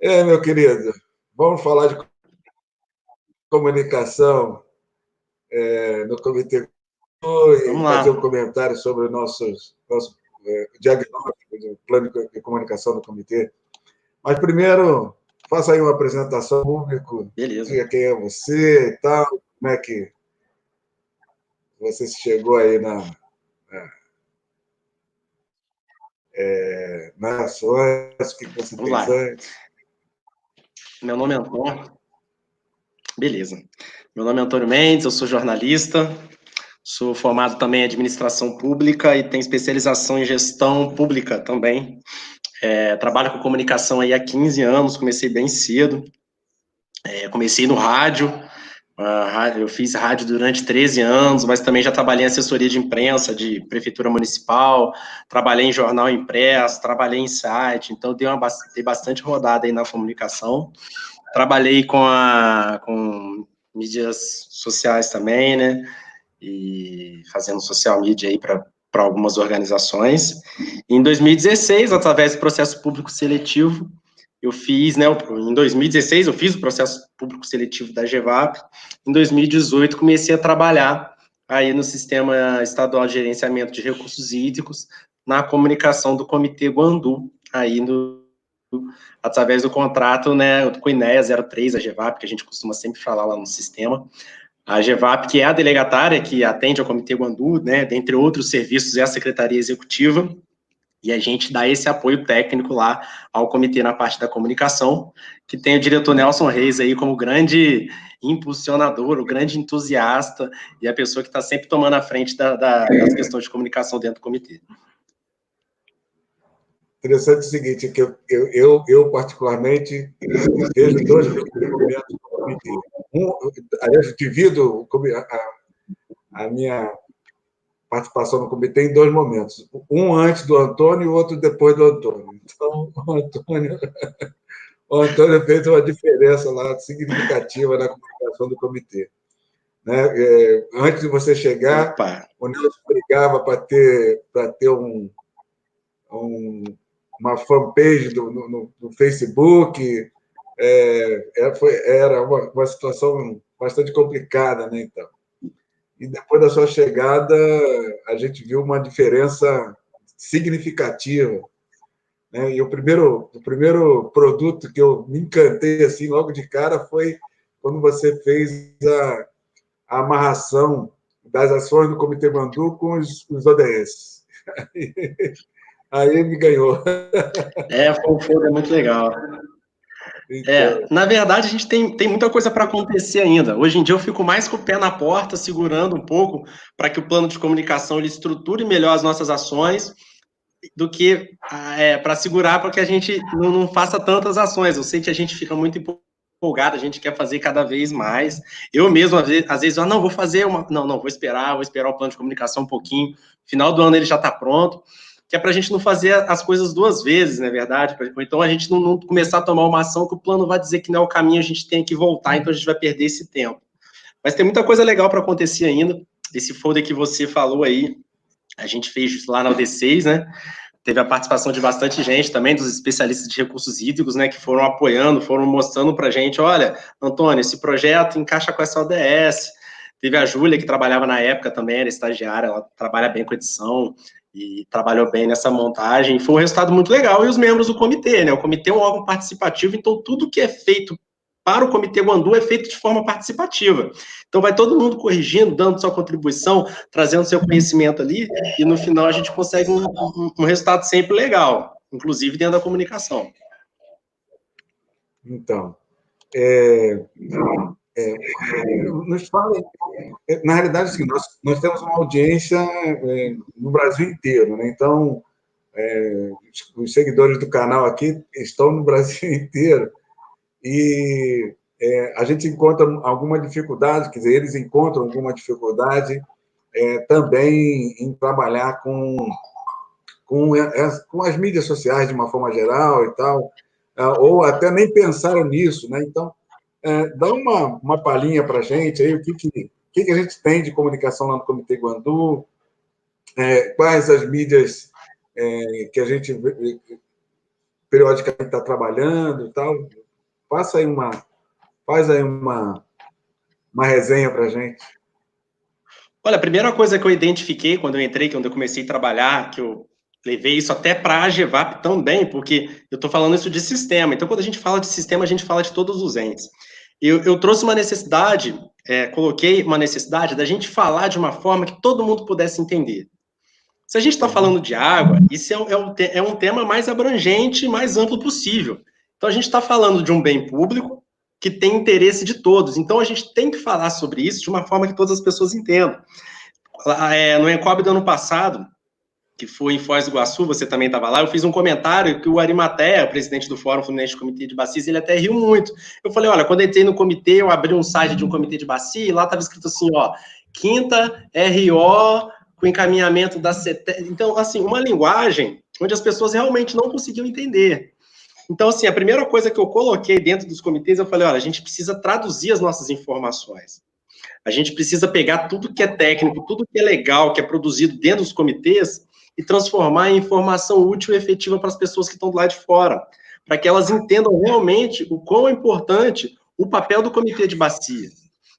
Meu querido, vamos falar de comunicação no Comitê Vamos e fazer lá. um comentário sobre o nosso diagnóstico do plano de comunicação do Comitê. Mas primeiro, faça aí uma apresentação ao público, Beleza. diga quem é você e tal, como é que você chegou aí nas ações, o que você Vamos fez lá. antes. Meu nome é Antônio. Beleza. Meu nome é Antônio Mendes, eu sou jornalista, sou formado também em administração pública e tenho especialização em gestão pública também. Trabalho com comunicação aí há 15 anos, comecei bem cedo. Comecei no rádio, eu fiz rádio durante 13 anos, mas também já trabalhei em assessoria de imprensa de prefeitura municipal, trabalhei em jornal impresso, trabalhei em site, então dei bastante rodada aí na comunicação. Trabalhei com mídias sociais também, né? E fazendo social media aí para algumas organizações. E em 2016, através do processo público seletivo, eu fiz, né? Em 2016, eu fiz o processo público seletivo da GEVAP. Em 2018, comecei a trabalhar aí no Sistema Estadual de Gerenciamento de Recursos Hídricos, na comunicação do Comitê Guandu, aí através do contrato, né, com a INEA 03, a GEVAP, que a gente costuma sempre falar lá no sistema. A GEVAP, que é a delegatária que atende ao Comitê Guandu, né, dentre outros serviços, é a Secretaria Executiva, e a gente dá esse apoio técnico lá ao comitê na parte da comunicação, que tem o diretor Nelson Reis aí como grande impulsionador, o grande entusiasta, e a pessoa que está sempre tomando a frente das questões de comunicação dentro do comitê. Interessante o seguinte, que eu particularmente vejo dois momentos no comitê. Aliás, divido a minha participação no comitê em dois momentos. Um antes do Antônio e o outro depois do Antônio. Então, o Antônio fez uma diferença lá significativa na comunicação do comitê. Né? Antes de você chegar, Opa. o Nelson brigava para ter uma fanpage no Facebook. Era uma situação bastante complicada, né? Então. E depois da sua chegada, a gente viu uma diferença significativa. Né? E o primeiro produto que eu me encantei assim logo de cara foi quando você fez a amarração das ações do Comitê Guandu com os ODS. Aí me ganhou. Foi muito legal. Então, Na verdade, a gente tem muita coisa para acontecer ainda. Hoje em dia, eu fico mais com o pé na porta, segurando um pouco para que o plano de comunicação ele estruture melhor as nossas ações, do que para segurar para que a gente não faça tantas ações. Eu sei que a gente fica muito empolgado, a gente quer fazer cada vez mais. Eu mesmo, às vezes, não, vou fazer uma. Não, vou esperar o plano de comunicação um pouquinho. Final do ano ele já está pronto, que é para a gente não fazer as coisas duas vezes, não é verdade? Então a gente não começar a tomar uma ação que o plano vai dizer que não é o caminho, a gente tem que voltar, então a gente vai perder esse tempo. Mas tem muita coisa legal para acontecer ainda. Esse folder que você falou aí, a gente fez lá na UD6, né? Teve a participação de bastante gente também, dos especialistas de recursos hídricos, né, que foram apoiando, foram mostrando para a gente, olha, Antônio, esse projeto encaixa com essa ODS. Teve a Júlia, que trabalhava na época também, era estagiária, ela trabalha bem com edição e trabalhou bem nessa montagem. Foi um resultado muito legal. E os membros do comitê, né? O comitê é um órgão participativo, então tudo que é feito para o Comitê Guandu é feito de forma participativa. Então, vai todo mundo corrigindo, dando sua contribuição, trazendo seu conhecimento ali, e no final a gente consegue um resultado sempre legal, inclusive dentro da comunicação. Então, nos falem. Na realidade, assim, nós temos uma audiência no Brasil inteiro, né? Então, os seguidores do canal aqui estão no Brasil inteiro e a gente encontra alguma dificuldade, quer dizer, eles encontram alguma dificuldade também em trabalhar com as mídias sociais de uma forma geral e tal, ou até nem pensaram nisso, né? Então, dá uma palhinha para a gente aí, o que a gente tem de comunicação lá no Comitê Guandu, quais as mídias que a gente periodicamente está trabalhando e tal. Faz aí uma resenha para a gente. Olha, a primeira coisa que eu identifiquei quando eu entrei, quando eu comecei a trabalhar, que eu levei isso até para a AGEVAP também, porque eu estou falando isso de sistema. Então, quando a gente fala de sistema, a gente fala de todos os entes. Eu trouxe uma necessidade, coloquei uma necessidade da gente falar de uma forma que todo mundo pudesse entender. Se a gente está falando de água, isso é um tema mais abrangente, mais amplo possível. Então, a gente está falando de um bem público que tem interesse de todos. Então, a gente tem que falar sobre isso de uma forma que todas as pessoas entendam. No Encob do ano passado, que foi em Foz do Iguaçu, você também estava lá, eu fiz um comentário que o Arimatea, o presidente do Fórum Fluminense de Comitê de Bacias, ele até riu muito. Eu falei, olha, quando eu entrei no comitê, eu abri um site de um comitê de bacia, e lá estava escrito assim, ó, quinta RO com encaminhamento da CETES. Então, assim, uma linguagem onde as pessoas realmente não conseguiam entender. Então, assim, a primeira coisa que eu coloquei dentro dos comitês, eu falei, olha, a gente precisa traduzir as nossas informações. A gente precisa pegar tudo que é técnico, tudo que é legal, que é produzido dentro dos comitês e transformar em informação útil e efetiva para as pessoas que estão do lado de fora, para que elas entendam realmente o quão é importante o papel do comitê de bacia,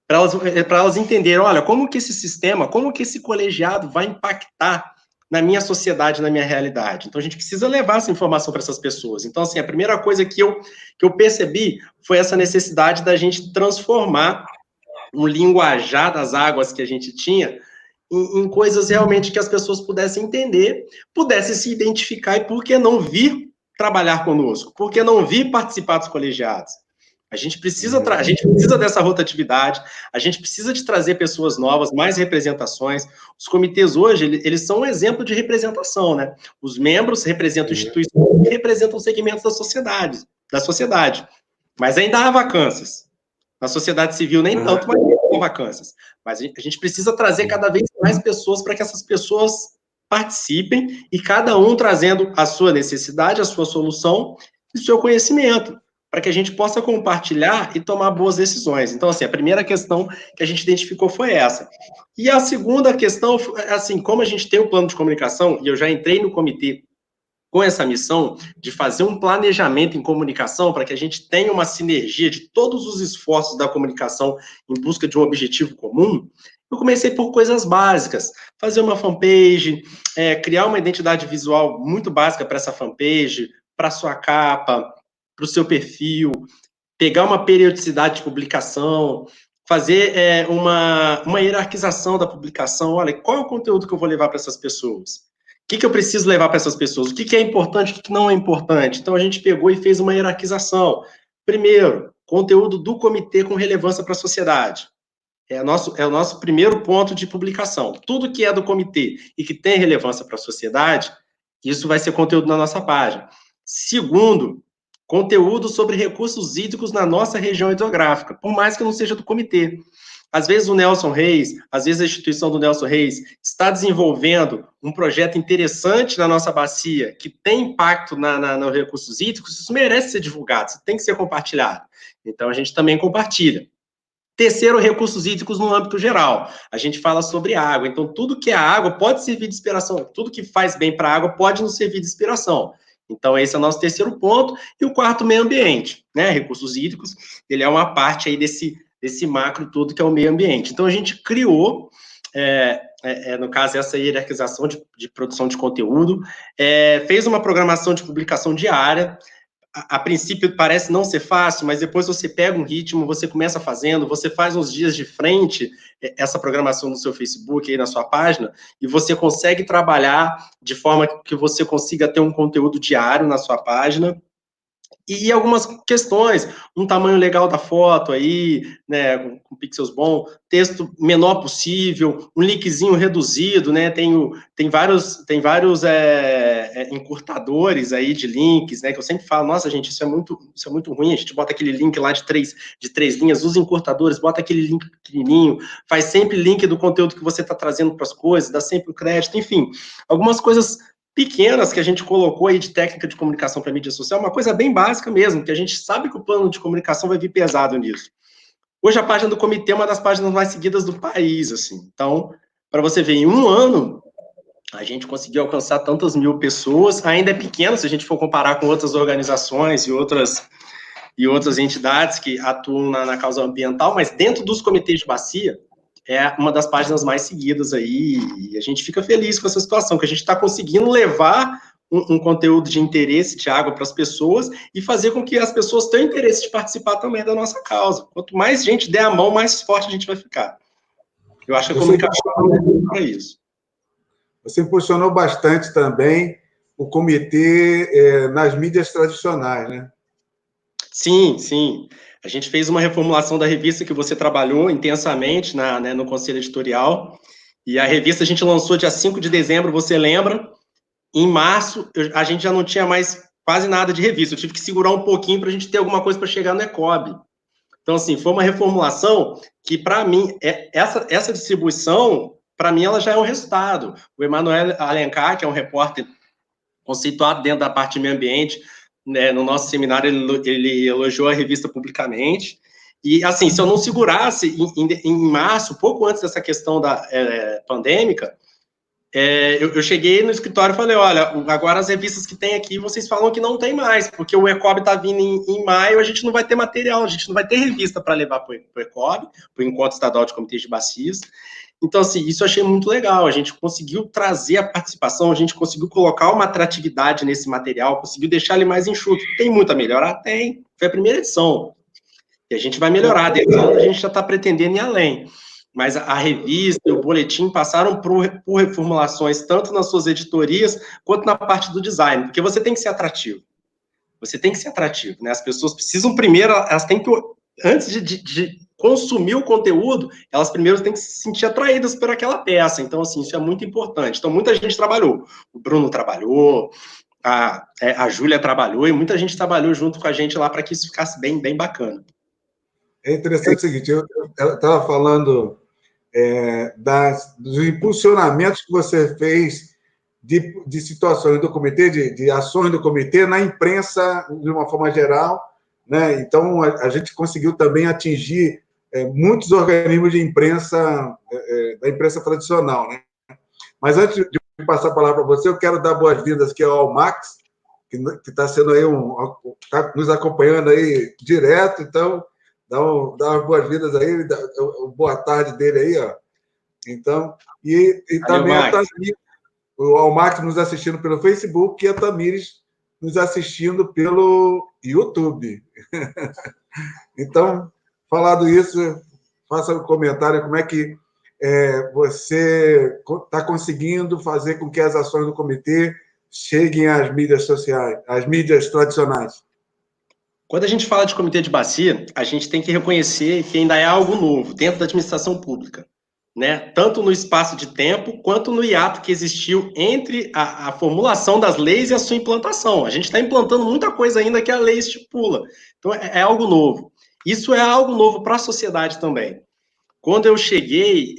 para elas entenderem, olha, como que esse sistema, como que esse colegiado vai impactar na minha sociedade, na minha realidade. Então, a gente precisa levar essa informação para essas pessoas. Então, assim, a primeira coisa que eu percebi foi essa necessidade da gente transformar um linguajar das águas que a gente tinha em coisas realmente que as pessoas pudessem entender, pudessem se identificar e, por que não, vir trabalhar conosco? Por que não vir participar dos colegiados? A gente precisa dessa rotatividade, a gente precisa de trazer pessoas novas, mais representações. Os comitês hoje, eles são um exemplo de representação, né? Os membros representam instituições que representam segmentos da sociedade. Mas ainda há vacâncias. Na sociedade civil, nem tanto, mas tem vacâncias. Mas a gente precisa trazer cada vez mais pessoas para que essas pessoas participem e cada um trazendo a sua necessidade, a sua solução e o seu conhecimento, para que a gente possa compartilhar e tomar boas decisões. Então, assim, a primeira questão que a gente identificou foi essa. E a segunda questão, assim, como a gente tem o plano de comunicação, e eu já entrei no comitê com essa missão de fazer um planejamento em comunicação para que a gente tenha uma sinergia de todos os esforços da comunicação em busca de um objetivo comum, eu comecei por coisas básicas, fazer uma fanpage, criar uma identidade visual muito básica para essa fanpage, para a sua capa, para o seu perfil, pegar uma periodicidade de publicação, fazer uma hierarquização da publicação. Olha, qual é o conteúdo que eu vou levar para essas pessoas? O que eu preciso levar para essas pessoas? O que é importante, o que não é importante? Então, a gente pegou e fez uma hierarquização. Primeiro, conteúdo do comitê com relevância para a sociedade. É o nosso primeiro ponto de publicação. Tudo que é do comitê e que tem relevância para a sociedade, isso vai ser conteúdo na nossa página. Segundo, conteúdo sobre recursos hídricos na nossa região hidrográfica, por mais que não seja do comitê. Às vezes o Nelson Reis, às vezes a instituição do Nelson Reis está desenvolvendo um projeto interessante na nossa bacia, que tem impacto nos recursos hídricos, isso merece ser divulgado, isso tem que ser compartilhado. Então, a gente também compartilha. Terceiro, recursos hídricos no âmbito geral. A gente fala sobre água. Então, tudo que é água pode servir de inspiração. Tudo que faz bem para a água pode nos servir de inspiração. Então, esse é o nosso terceiro ponto. E o quarto, meio ambiente, né? Recursos hídricos, ele é uma parte aí desse macro todo que é o meio ambiente. Então, a gente criou, no caso, essa hierarquização de produção de conteúdo, fez uma programação de publicação diária. A princípio parece não ser fácil, mas depois você pega um ritmo, você começa fazendo, você faz uns dias de frente essa programação no seu Facebook, aí na sua página, e você consegue trabalhar de forma que você consiga ter um conteúdo diário na sua página, e algumas questões, um tamanho legal da foto aí, né, com pixels bom, texto menor possível, um linkzinho reduzido, né, tem vários encurtadores aí de links, né, que eu sempre falo, nossa, gente, isso é muito ruim, a gente bota aquele link lá de três linhas, usa encurtadores, bota aquele link pequenininho, faz sempre link do conteúdo que você está trazendo para as coisas, dá sempre o crédito, enfim, algumas coisas pequenas que a gente colocou aí de técnica de comunicação para mídia social, uma coisa bem básica mesmo, que a gente sabe que o plano de comunicação vai vir pesado nisso. Hoje a página do comitê é uma das páginas mais seguidas do país, assim. Então, para você ver, em um ano, a gente conseguiu alcançar tantas mil pessoas, ainda é pequeno se a gente for comparar com outras organizações e outras entidades que atuam na causa ambiental, mas dentro dos comitês de bacia, é uma das páginas mais seguidas aí, e a gente fica feliz com essa situação, que a gente está conseguindo levar um conteúdo de interesse de água para as pessoas e fazer com que as pessoas tenham interesse de participar também da nossa causa. Quanto mais gente der a mão, mais forte a gente vai ficar. Eu acho que a comunicação é para isso. Você impulsionou bastante também o comitê nas mídias tradicionais, né? Sim, sim. A gente fez uma reformulação da revista que você trabalhou intensamente no Conselho Editorial, e a revista a gente lançou dia 5 de dezembro, você lembra? Em março, a gente já não tinha mais quase nada de revista, eu tive que segurar um pouquinho para a gente ter alguma coisa para chegar no ECOB. Então, assim, foi uma reformulação que, para mim, essa distribuição, para mim, ela já é um resultado. O Emanuel Alencar, que é um repórter conceituado dentro da parte de meio ambiente, né, no nosso seminário, ele elogiou a revista publicamente. E, assim, se eu não segurasse, em março, pouco antes dessa questão da pandêmica, eu cheguei no escritório e falei, olha, agora as revistas que tem aqui, vocês falam que não tem mais, porque o ECOB está vindo em maio, a gente não vai ter material, a gente não vai ter revista para levar para o ECOB, para o Encontro Estadual de Comitês de Bacias. Então, assim, isso eu achei muito legal, a gente conseguiu trazer a participação, a gente conseguiu colocar uma atratividade nesse material, conseguiu deixar ele mais enxuto. Tem muito a melhorar? Tem. Foi a primeira edição. E a gente vai melhorar, desse ano a gente já está pretendendo ir além. Mas a revista e o boletim passaram por reformulações, tanto nas suas editorias, quanto na parte do design, porque você tem que ser atrativo. Você tem que ser atrativo, né? As pessoas precisam primeiro, elas têm que, antes de consumir o conteúdo, elas primeiro têm que se sentir atraídas por aquela peça. Então, assim, isso é muito importante. Então, muita gente trabalhou. O Bruno trabalhou, a Júlia trabalhou, e muita gente trabalhou junto com a gente lá para que isso ficasse bem, bem bacana. É interessante o seguinte, eu estava falando dos impulsionamentos que você fez de situações do comitê, de ações do comitê na imprensa, de uma forma geral, né? Então, a gente conseguiu também atingir muitos organismos de imprensa, da imprensa tradicional, né? Mas antes de passar a palavra para você, eu quero dar boas-vindas aqui ao Almax, que está sendo aí está nos acompanhando aí direto, então dá umas boas-vindas aí, boa tarde dele aí, ó. Então, e também a Tamires, o Almax nos assistindo pelo Facebook e a Tamires nos assistindo pelo YouTube. Então, falado isso, faça um comentário como é que você está conseguindo fazer com que as ações do comitê cheguem às mídias sociais, às mídias tradicionais. Quando a gente fala de comitê de bacia, a gente tem que reconhecer que ainda é algo novo dentro da administração pública, né? Tanto no espaço de tempo, quanto no hiato que existiu entre a formulação das leis e a sua implantação. A gente está implantando muita coisa ainda que a lei estipula. Então, é algo novo. Isso é algo novo para a sociedade também. Quando eu cheguei,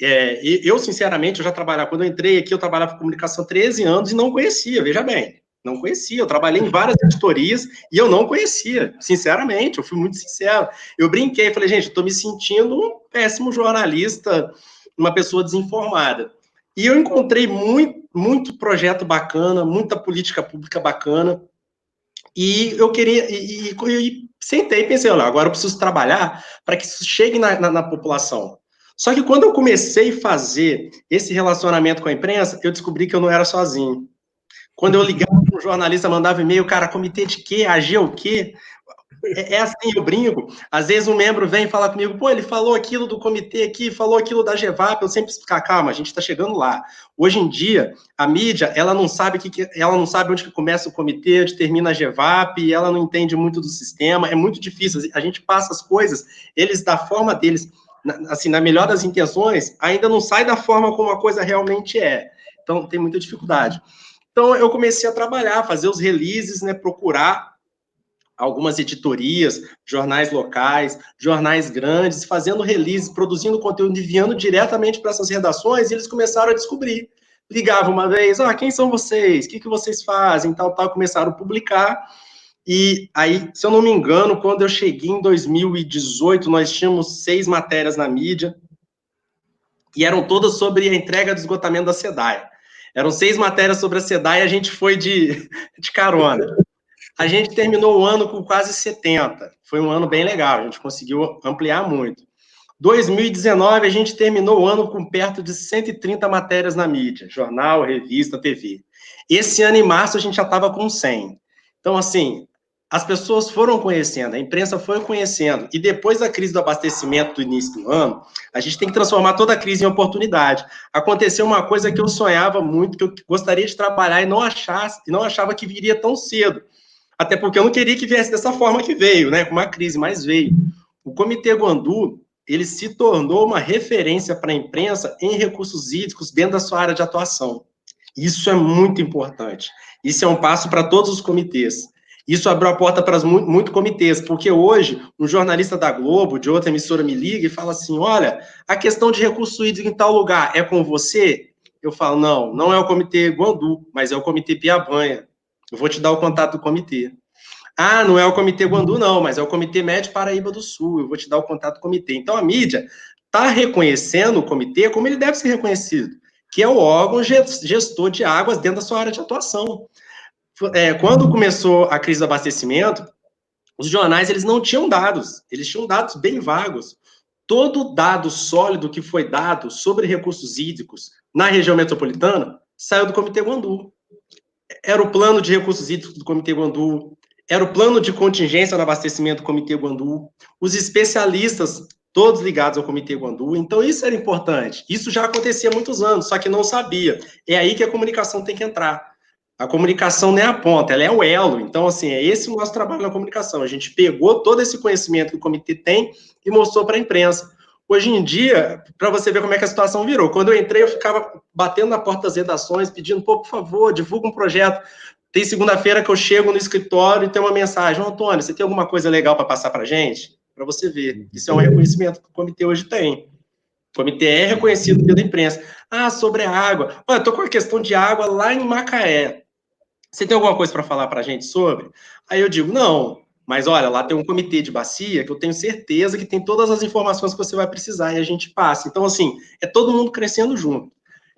eu sinceramente, quando eu entrei aqui, eu trabalhava com comunicação há 13 anos e não conhecia, veja bem. Não conhecia, eu trabalhei em várias editorias e eu não conhecia, sinceramente, eu fui muito sincero. Eu brinquei, falei, gente, eu estou me sentindo um péssimo jornalista, uma pessoa desinformada. E eu encontrei muito projeto bacana, muita política pública bacana, e eu queria, e sentei e pensei, olha, agora eu preciso trabalhar para que isso chegue na população. Só que quando eu comecei a fazer esse relacionamento com a imprensa, eu descobri que eu não era sozinho. Quando eu ligava para um jornalista, mandava e-mail, cara, comitê de quê? AG o quê? É assim, eu brinco. Às vezes um membro vem falar comigo, pô, ele falou aquilo do comitê aqui, falou aquilo da GEVAP, eu sempre explicar, calma, a gente está chegando lá. Hoje em dia, a mídia, ela não sabe ela não sabe onde que começa o comitê, onde termina a GEVAP, ela não entende muito do sistema, é muito difícil. A gente passa as coisas, eles, da forma deles, assim, na melhor das intenções, ainda não sai da forma como a coisa realmente é. Então, tem muita dificuldade. Então, eu comecei a trabalhar, fazer os releases, né, procurar algumas editorias, jornais locais, jornais grandes, fazendo releases, produzindo conteúdo, enviando diretamente para essas redações, e eles começaram a descobrir. Ligavam uma vez, quem são vocês? O que vocês fazem? Tal, começaram a publicar. E aí, se eu não me engano, quando eu cheguei em 2018, nós tínhamos 6 matérias na mídia, e eram todas sobre a entrega do esgotamento da SEDAI. Eram 6 matérias sobre a SEDAI e a gente foi de carona. A gente terminou o ano com quase 70. Foi um ano bem legal, a gente conseguiu ampliar muito. 2019, a gente terminou o ano com perto de 130 matérias na mídia, jornal, revista, TV. Esse ano, em março, a gente já estava com 100. Então, assim, as pessoas foram conhecendo, a imprensa foi conhecendo, e depois da crise do abastecimento do início do ano, a gente tem que transformar toda a crise em oportunidade. Aconteceu uma coisa que eu sonhava muito, que eu gostaria de trabalhar e não achava que viria tão cedo. Até porque eu não queria que viesse dessa forma que veio, né, com uma crise, mas veio. O Comitê Guandu, ele se tornou uma referência para a imprensa em recursos hídricos dentro da sua área de atuação. Isso é muito importante. Isso é um passo para todos os comitês. Isso abriu a porta para muitos comitês, porque hoje um jornalista da Globo, de outra emissora, me liga e fala assim, olha, a questão de recurso hídrico em tal lugar é com você? Eu falo, não é o Comitê Guandu, mas é o Comitê Piabanha. Eu vou te dar o contato do comitê. Ah, não é o Comitê Guandu, não, mas é o Comitê Médio Paraíba do Sul. Eu vou te dar o contato do comitê. Então, a mídia está reconhecendo o comitê como ele deve ser reconhecido, que é o órgão gestor de águas dentro da sua área de atuação. Quando começou a crise do abastecimento, os jornais eles não tinham dados, eles tinham dados bem vagos. Todo dado sólido que foi dado sobre recursos hídricos na região metropolitana saiu do Comitê Guandu. Era o plano de recursos hídricos do Comitê Guandu, era o plano de contingência no abastecimento do Comitê Guandu, os especialistas todos ligados ao Comitê Guandu, então isso era importante. Isso já acontecia há muitos anos, só que não sabia. É aí que a comunicação tem que entrar. A comunicação não é a ponta, ela é o elo. Então, assim, é esse o nosso trabalho na comunicação. A gente pegou todo esse conhecimento que o comitê tem e mostrou para a imprensa. Hoje em dia, para você ver como é que a situação virou, quando eu entrei, eu ficava batendo na porta das redações, pedindo, por favor, divulga um projeto. Tem segunda-feira que eu chego no escritório e tem uma mensagem, Antônio, você tem alguma coisa legal para passar para a gente? Para você ver. Isso é um reconhecimento que o comitê hoje tem. O comitê é reconhecido pela imprensa. Ah, sobre a água. Olha, eu estou com a questão de água lá em Macaé. Você tem alguma coisa para falar para a gente sobre? Aí eu digo, não, mas olha, lá tem um comitê de bacia que eu tenho certeza que tem todas as informações que você vai precisar e a gente passa. Então, assim, é todo mundo crescendo junto.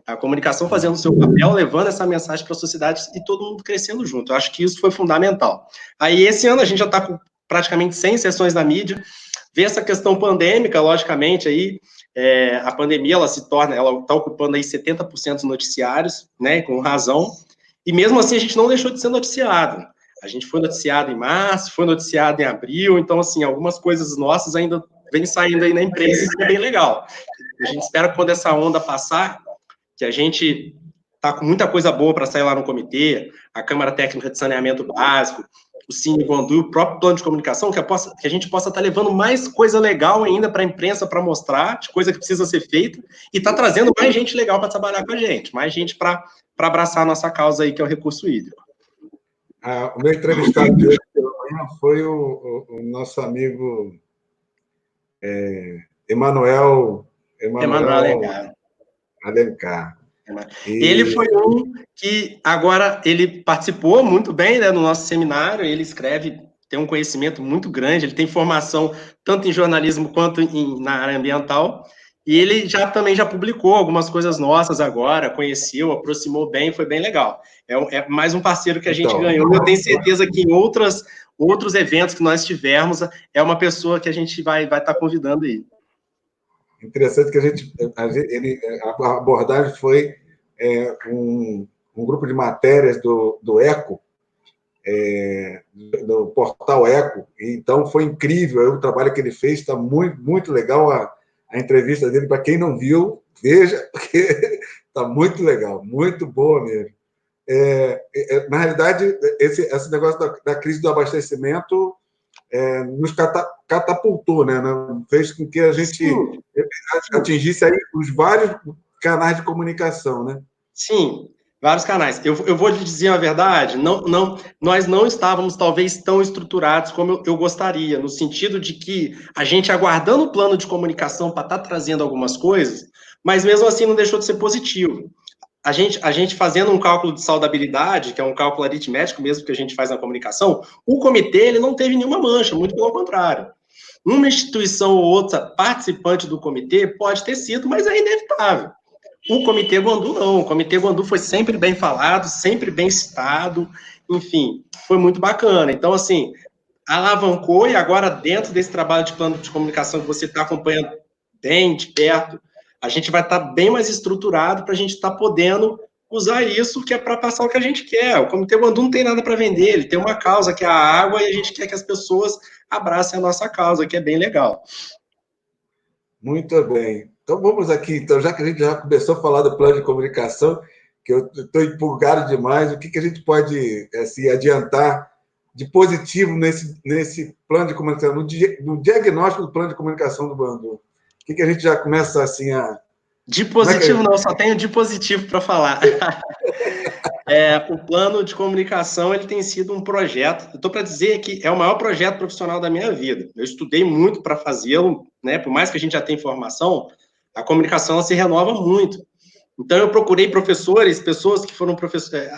A comunicação fazendo o seu papel, levando essa mensagem para a sociedade e todo mundo crescendo junto. Eu acho que isso foi fundamental. Aí, esse ano, a gente já está com praticamente 100 sessões na mídia. Vê essa questão pandêmica, logicamente, aí, a pandemia, ela está ocupando aí 70% dos noticiários, né, com razão, e mesmo assim a gente não deixou de ser noticiado. A gente foi noticiado em março, foi noticiado em abril, então, assim, algumas coisas nossas ainda vêm saindo aí na imprensa, isso é bem legal. A gente espera que quando essa onda passar, que a gente está com muita coisa boa para sair lá no comitê, a Câmara Técnica de Saneamento Básico, o Cine Guandu, o próprio plano de comunicação, que a gente possa estar levando mais coisa legal ainda para a imprensa para mostrar, de coisa que precisa ser feita, e está trazendo mais gente legal para trabalhar com a gente, mais gente para abraçar a nossa causa aí, que é o recurso hídrico. O meu entrevistado de hoje foi o nosso amigo Emanuel Alencar. Ele foi um que agora ele participou muito bem, né, no nosso seminário, ele escreve, tem um conhecimento muito grande, ele tem formação tanto em jornalismo quanto na área ambiental, e ele também já publicou algumas coisas nossas agora, conheceu, aproximou bem, foi bem legal. É mais um parceiro que a gente ganhou, eu tenho certeza que em outros eventos que nós tivermos, é uma pessoa que a gente vai estar convidando aí. Interessante que a abordagem foi um grupo de matérias do Eco, do portal Eco, então foi incrível o trabalho que ele fez, está muito, muito legal a entrevista dele, para quem não viu, veja, porque está muito legal, muito boa mesmo. Na realidade, esse negócio da crise do abastecimento nos catapultou, né? Fez com que a gente atingisse aí os vários canais de comunicação, né? Sim, vários canais. Eu vou lhe dizer a verdade, nós não estávamos talvez tão estruturados como eu gostaria, no sentido de que a gente aguardando o plano de comunicação para estar trazendo algumas coisas, mas mesmo assim não deixou de ser positivo. A gente fazendo um cálculo de saudabilidade, que é um cálculo aritmético mesmo que a gente faz na comunicação, o comitê ele não teve nenhuma mancha, muito pelo contrário. Uma instituição ou outra participante do comitê pode ter sido, mas é inevitável. O Comitê Guandu não, o Comitê Guandu foi sempre bem falado, sempre bem citado, enfim, foi muito bacana. Então, assim, alavancou e agora dentro desse trabalho de plano de comunicação que você está acompanhando bem de perto, a gente vai estar bem mais estruturado para a gente estar podendo usar isso que é para passar o que a gente quer. O Comitê Guandu não tem nada para vender, ele tem uma causa que é a água e a gente quer que as pessoas abracem a nossa causa, que é bem legal. Muito bem. Então vamos aqui, então, já que a gente já começou a falar do plano de comunicação, que eu estou empolgado demais, o que a gente pode assim, adiantar de positivo nesse plano de comunicação, no diagnóstico do plano de comunicação do Bandu? O que a gente já começa assim a... De positivo não, só tenho de positivo para falar. O plano de comunicação ele tem sido um projeto, eu estou para dizer que é o maior projeto profissional da minha vida. Eu estudei muito para fazê-lo, né? Por mais que a gente já tenha formação, a comunicação ela se renova muito. Então, eu procurei professores, pessoas que foram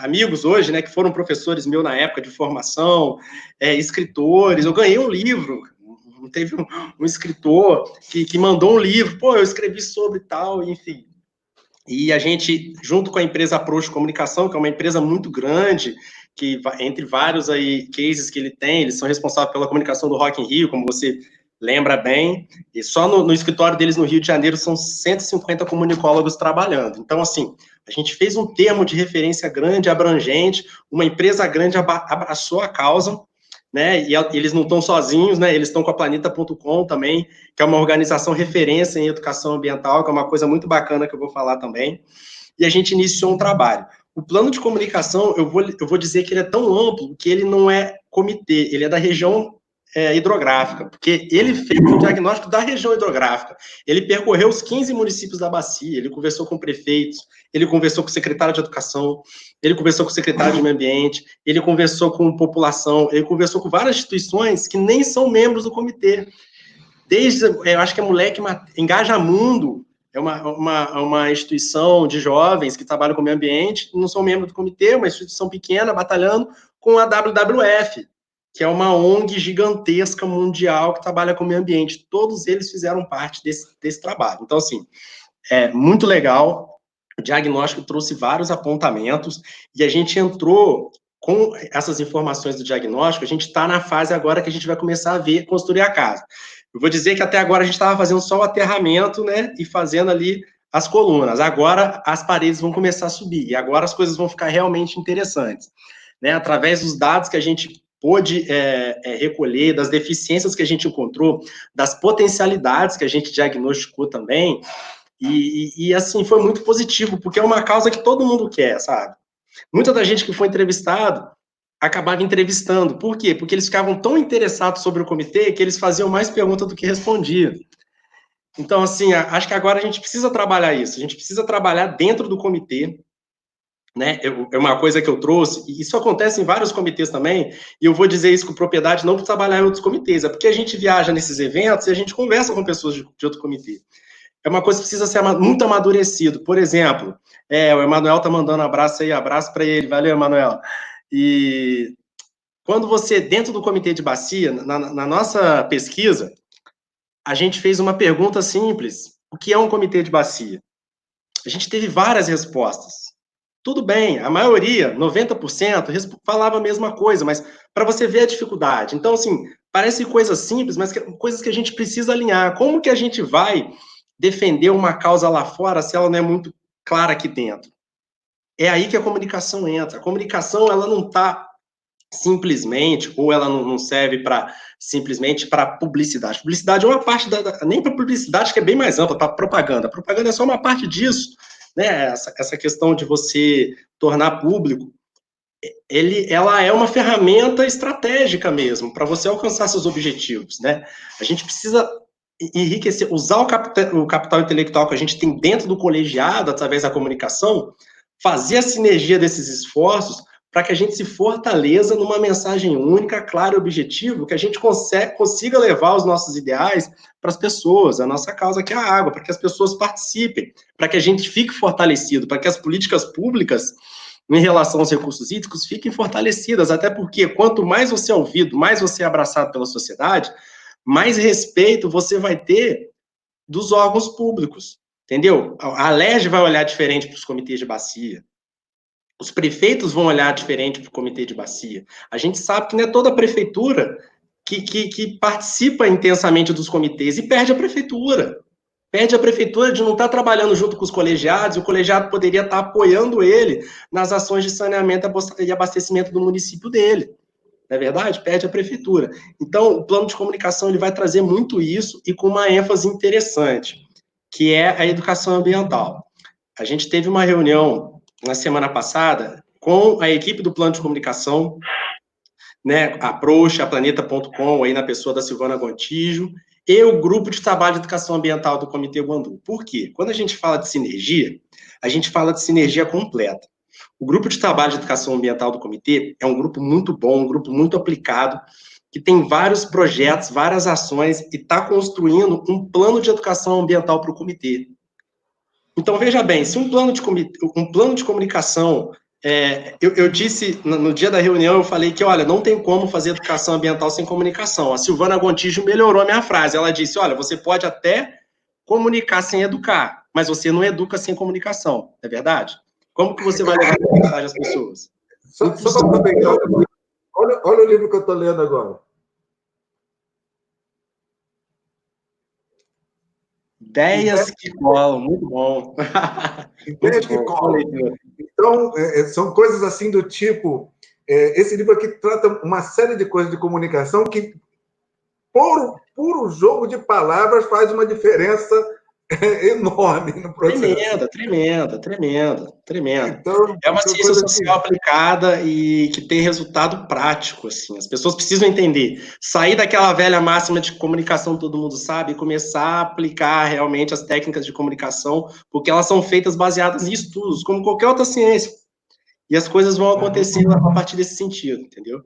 amigos hoje, né, que foram professores meus na época de formação, escritores. Eu ganhei um livro, teve um escritor que mandou um livro, pô, eu escrevi sobre tal, enfim. E a gente, junto com a empresa Approach Comunicação, que é uma empresa muito grande, que entre vários aí cases que ele tem, eles são responsáveis pela comunicação do Rock in Rio, como você lembra bem, e só no escritório deles no Rio de Janeiro são 150 comunicólogos trabalhando. Então, assim, a gente fez um termo de referência grande, abrangente, uma empresa grande abraçou a causa, né, e eles não estão sozinhos, né, eles estão com a Planeta.com também, que é uma organização referência em educação ambiental, que é uma coisa muito bacana que eu vou falar também, e a gente iniciou um trabalho. O plano de comunicação, eu vou dizer que ele é tão amplo que ele não é comitê, ele é da região hidrográfica, porque ele fez um diagnóstico da região hidrográfica. Ele percorreu os 15 municípios da bacia, ele conversou com prefeitos, ele conversou com o secretário de educação, ele conversou com o secretário de meio ambiente, ele conversou com população, ele conversou com várias instituições que nem são membros do comitê. Desde, eu acho que a Moleque Engaja Mundo, é uma instituição de jovens que trabalham com o meio ambiente, não são membros do comitê, uma instituição pequena, batalhando com a WWF, que é uma ONG gigantesca mundial que trabalha com o meio ambiente. Todos eles fizeram parte desse trabalho. Então, assim, é muito legal. O diagnóstico trouxe vários apontamentos e a gente entrou com essas informações do diagnóstico, a gente está na fase agora que a gente vai começar a ver, construir a casa. Eu vou dizer que até agora a gente estava fazendo só o aterramento, né, e fazendo ali as colunas. Agora as paredes vão começar a subir, e agora as coisas vão ficar realmente interessantes. Né, através dos dados que a gente pôde recolher, das deficiências que a gente encontrou, das potencialidades que a gente diagnosticou também, e assim, foi muito positivo, porque é uma causa que todo mundo quer, sabe? Muita da gente que foi entrevistado acabava entrevistando. Por quê? Porque eles ficavam tão interessados sobre o comitê que eles faziam mais perguntas do que respondiam. Então, assim, acho que agora a gente precisa trabalhar isso, a gente precisa trabalhar dentro do comitê, né? É uma coisa que eu trouxe, e isso acontece em vários comitês também, e eu vou dizer isso com propriedade, não por trabalhar em outros comitês, é porque a gente viaja nesses eventos e a gente conversa com pessoas de outro comitê. É uma coisa que precisa ser muito amadurecido. Por exemplo, o Emanuel tá mandando abraço aí, abraço para ele, valeu, Emanuel. E quando você, dentro do comitê de bacia, na nossa pesquisa, a gente fez uma pergunta simples: o que é um comitê de bacia? A gente teve várias respostas. Tudo bem, a maioria, 90%, falava a mesma coisa, mas para você ver a dificuldade. Então, assim, parece coisas simples, mas coisas que a gente precisa alinhar. Como que a gente vai defender uma causa lá fora se ela não é muito clara aqui dentro? É aí que a comunicação entra. A comunicação, ela não está simplesmente, ou ela não serve para simplesmente para publicidade. Publicidade é uma parte nem para publicidade, que é bem mais ampla, para propaganda. A propaganda é só uma parte disso, né? Essa questão de você tornar público, ela é uma ferramenta estratégica mesmo, para você alcançar seus objetivos, né? A gente precisa enriquecer, usar o capital intelectual que a gente tem dentro do colegiado, através da comunicação, fazer a sinergia desses esforços para que a gente se fortaleça numa mensagem única, clara e objetiva, que a gente consiga levar os nossos ideais para as pessoas, a nossa causa que é a água, para que as pessoas participem, para que a gente fique fortalecido, para que as políticas públicas em relação aos recursos hídricos fiquem fortalecidas, até porque quanto mais você é ouvido, mais você é abraçado pela sociedade, mais respeito você vai ter dos órgãos públicos. entendeu? A Alerj vai olhar diferente para os comitês de bacia. Os prefeitos vão olhar diferente para o comitê de bacia. A gente sabe que não é toda a prefeitura que participa intensamente dos comitês e perde a prefeitura. Perde a prefeitura de não estar trabalhando junto com os colegiados, e o colegiado poderia estar apoiando ele nas ações de saneamento e abastecimento do município dele. Não é verdade? Perde a prefeitura. Então, o plano de comunicação ele vai trazer muito isso e com uma ênfase interessante, que é a educação ambiental. A gente teve uma reunião na semana passada com a equipe do plano de comunicação, né, a Proxa, a Planeta.com, aí na pessoa da Silvana Gontijo, e o grupo de trabalho de educação ambiental do Comitê Guandu. Por quê? Quando a gente fala de sinergia, a gente fala de sinergia completa. O grupo de trabalho de educação ambiental do comitê é um grupo muito bom, um grupo muito aplicado, que tem vários projetos, várias ações, e está construindo um plano de educação ambiental para o comitê. Então, veja bem, se um plano de comunicação... eu disse, no dia da reunião, eu falei que, olha, não tem como fazer educação ambiental sem comunicação. A Silvana Gontijo melhorou a minha frase. Ela disse, olha, você pode até comunicar sem educar, mas você não educa sem comunicação. É verdade? Como que você vai levar a mensagem às pessoas? Só para pegar, olha o livro que eu estou lendo agora. Ideias que colam, muito bom. Ideias que colam. Então, são coisas assim do tipo... esse livro aqui trata uma série de coisas de comunicação que, por puro jogo de palavras, faz uma diferença enorme no processo. Tremenda. Então, é uma ciência social aplicada e que tem resultado prático, assim. As pessoas precisam entender. Sair daquela velha máxima de comunicação todo mundo sabe e começar a aplicar realmente as técnicas de comunicação, porque elas são feitas baseadas em estudos, como qualquer outra ciência. E as coisas vão acontecer a partir desse sentido, entendeu?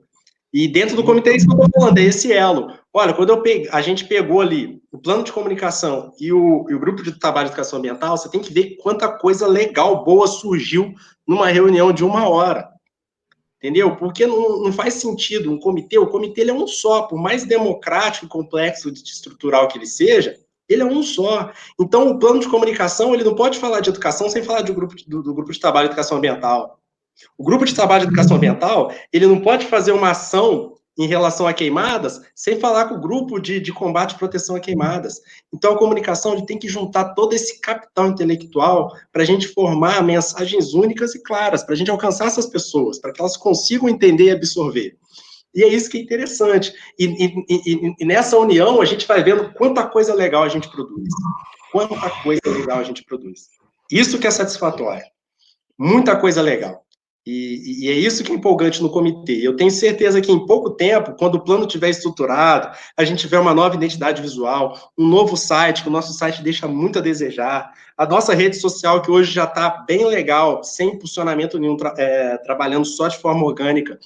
E dentro do comitê, é isso que eu estou falando, é esse elo. Olha, quando a gente pegou ali o plano de comunicação e o grupo de trabalho de educação ambiental, você tem que ver quanta coisa legal, boa surgiu numa reunião de 1 hora. Entendeu? Porque não faz sentido o comitê ele é um só, por mais democrático e complexo de estrutural que ele seja, ele é um só. Então, o plano de comunicação, ele não pode falar de educação sem falar do grupo de trabalho de educação ambiental. O grupo de trabalho de educação ambiental, ele não pode fazer uma ação em relação a queimadas sem falar com o grupo de combate e proteção a queimadas. Então, a comunicação ele tem que juntar todo esse capital intelectual para a gente formar mensagens únicas e claras, para a gente alcançar essas pessoas, para que elas consigam entender e absorver. E é isso que é interessante. E nessa união, a gente vai vendo quanta coisa legal a gente produz. Quanta coisa legal a gente produz. Isso que é satisfatório. Muita coisa legal. E é isso que é empolgante no comitê. Eu tenho certeza que em pouco tempo, quando o plano estiver estruturado, a gente tiver uma nova identidade visual, um novo site, que o nosso site deixa muito a desejar, a nossa rede social, que hoje já está bem legal, sem impulsionamento nenhum, trabalhando só de forma orgânica,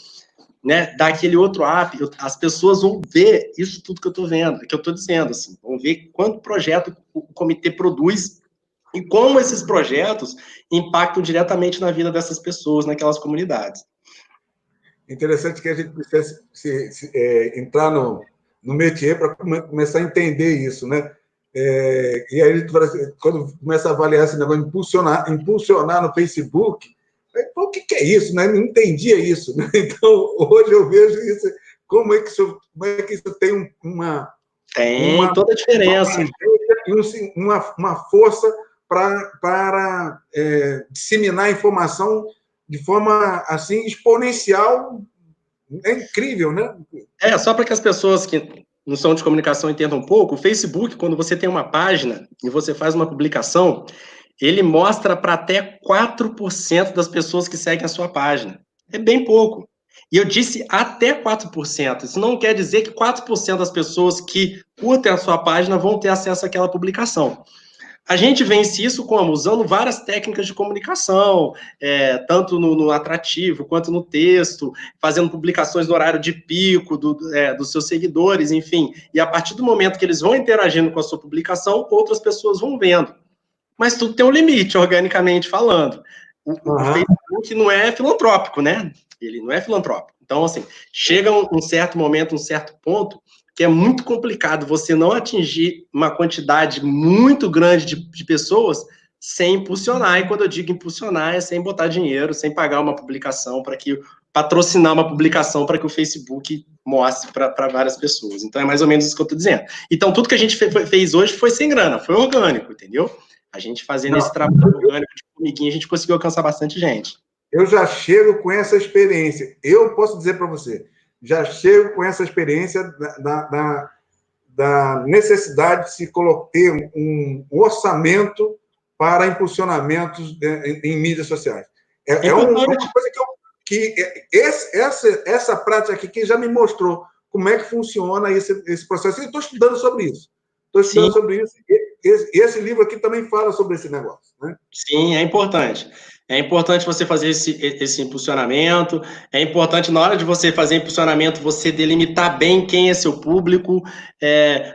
né, daquele outro app, as pessoas vão ver isso tudo que eu estou vendo, que eu estou dizendo, assim, vão ver quanto projeto o comitê produz e como esses projetos impactam diretamente na vida dessas pessoas, naquelas comunidades. Interessante que a gente precisa entrar no métier para começar a entender isso, né? E aí, quando começa a avaliar esse negócio de impulsionar no Facebook, o que é isso, né? Não entendia isso, né? Então, hoje eu vejo isso, como é que isso tem toda a diferença. Uma força para disseminar a informação de forma assim exponencial. É incrível, né? Só para que as pessoas que não são de comunicação entendam um pouco, o Facebook, quando você tem uma página e você faz uma publicação, ele mostra para até 4% das pessoas que seguem a sua página. É bem pouco. E eu disse até 4%. Isso não quer dizer que 4% das pessoas que curtem a sua página vão ter acesso àquela publicação. A gente vence isso como? Usando várias técnicas de comunicação, tanto no atrativo quanto no texto, fazendo publicações no horário de pico dos seus seguidores, enfim. E a partir do momento que eles vão interagindo com a sua publicação, outras pessoas vão vendo. Mas tudo tem um limite, organicamente falando. O Facebook não é filantrópico, né? Ele não é filantrópico. Então, assim, chega um certo momento, um certo ponto, que é muito complicado você não atingir uma quantidade muito grande de pessoas sem impulsionar. E quando eu digo impulsionar, é sem botar dinheiro, sem pagar uma publicação patrocinar uma publicação para que o Facebook mostre para várias pessoas. Então, é mais ou menos isso que eu estou dizendo. Então, tudo que a gente fez hoje foi sem grana, foi orgânico, entendeu? A gente fazendo esse trabalho orgânico de formiguinha, a gente conseguiu alcançar bastante gente. Eu já chego com essa experiência. Eu posso dizer para você, já chego com essa experiência da necessidade de se ter um orçamento para impulsionamentos em mídias sociais. É uma coisa essa prática aqui que já me mostrou como é que funciona esse processo. E estou estudando sobre isso. Esse livro aqui também fala sobre esse negócio, né? Sim, é importante. É importante você fazer esse impulsionamento, é importante, na hora de você fazer impulsionamento, você delimitar bem quem é seu público,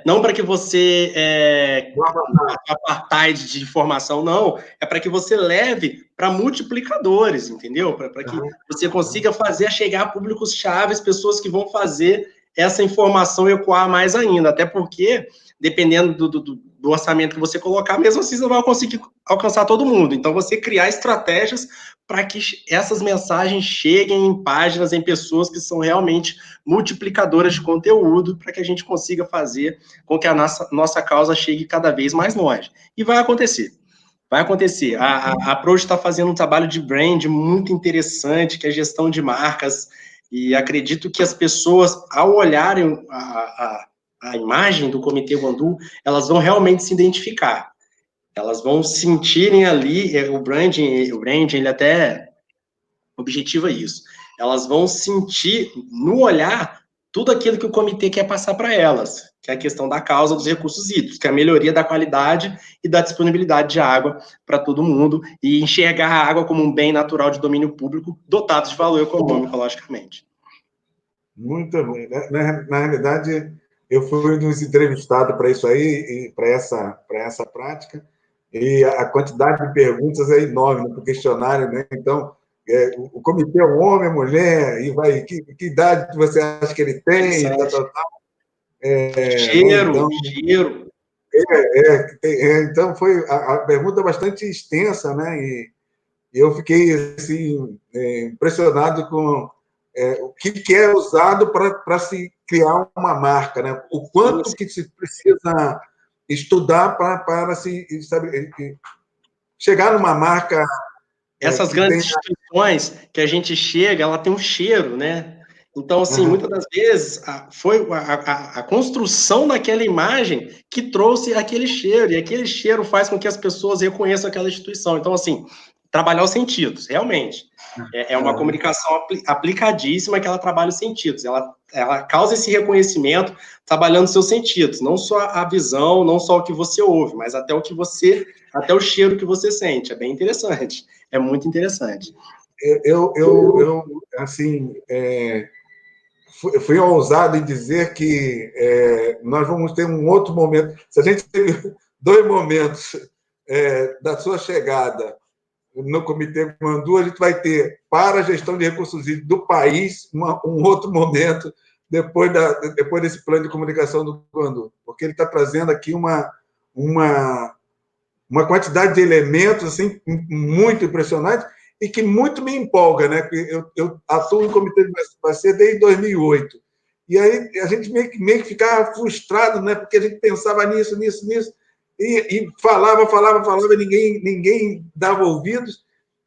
não para que você apartheid de informação, não, é para que você leve para multiplicadores, entendeu? Para que você consiga fazer chegar a públicos chaves, pessoas que vão fazer essa informação ecoar mais ainda, até porque, dependendo do orçamento que você colocar, mesmo assim você não vai conseguir alcançar todo mundo. Então, você criar estratégias para que essas mensagens cheguem em páginas, em pessoas que são realmente multiplicadoras de conteúdo, para que a gente consiga fazer com que a nossa causa chegue cada vez mais longe. E vai acontecer. Vai acontecer. A Approach está fazendo um trabalho de brand muito interessante, que é gestão de marcas, e acredito que as pessoas, ao olharem a imagem do Comitê Wandu, elas vão realmente se identificar. Elas vão sentirem ali, o branding, ele até objetiva isso. Elas vão sentir, no olhar, tudo aquilo que o comitê quer passar para elas, que é a questão da causa dos recursos hídricos, que é a melhoria da qualidade e da disponibilidade de água para todo mundo, e enxergar a água como um bem natural de domínio público, dotado de valor econômico, logicamente. Muito bem. Na realidade, eu fui dos entrevistados para isso aí, e para essa prática, e a quantidade de perguntas é enorme no questionário, né? Então, o comitê é um homem, é mulher, e vai, que idade você acha que ele tem? Cheiro. Então, foi a pergunta bastante extensa, né? E eu fiquei assim, impressionado com o que é usado para se criar uma marca, né? O quanto que se precisa estudar para se chegar numa marca. Essas grandes instituições que a gente chega, ela tem um cheiro, né? Então, assim, muitas das vezes foi a construção daquela imagem que trouxe aquele cheiro, e aquele cheiro faz com que as pessoas reconheçam aquela instituição. Então, assim, trabalhar os sentidos, realmente. É uma comunicação aplicadíssima que ela trabalha os sentidos. Ela causa esse reconhecimento trabalhando os seus sentidos, não só a visão, não só o que você ouve, mas até o cheiro que você sente. É bem interessante. É muito interessante. Eu assim, fui ousado em dizer que nós vamos ter um outro momento. Se a gente teve 2 momentos da sua chegada no Comitê Wandu, a gente vai ter, para a gestão de recursos hídricos do país, um outro momento depois desse plano de comunicação do Wandu, porque ele está trazendo aqui uma quantidade de elementos assim, muito impressionante e que muito me empolga, né? Eu atuo em comitê de bacia desde 2008. E aí a gente meio que ficava frustrado, né? Porque a gente pensava nisso, e falava, e ninguém dava ouvidos.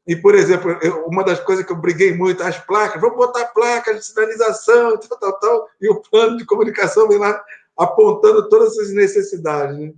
E, por exemplo, uma das coisas que eu briguei muito, as placas, vamos botar placas de sinalização, tal, e o plano de comunicação vem lá apontando todas essas necessidades, né?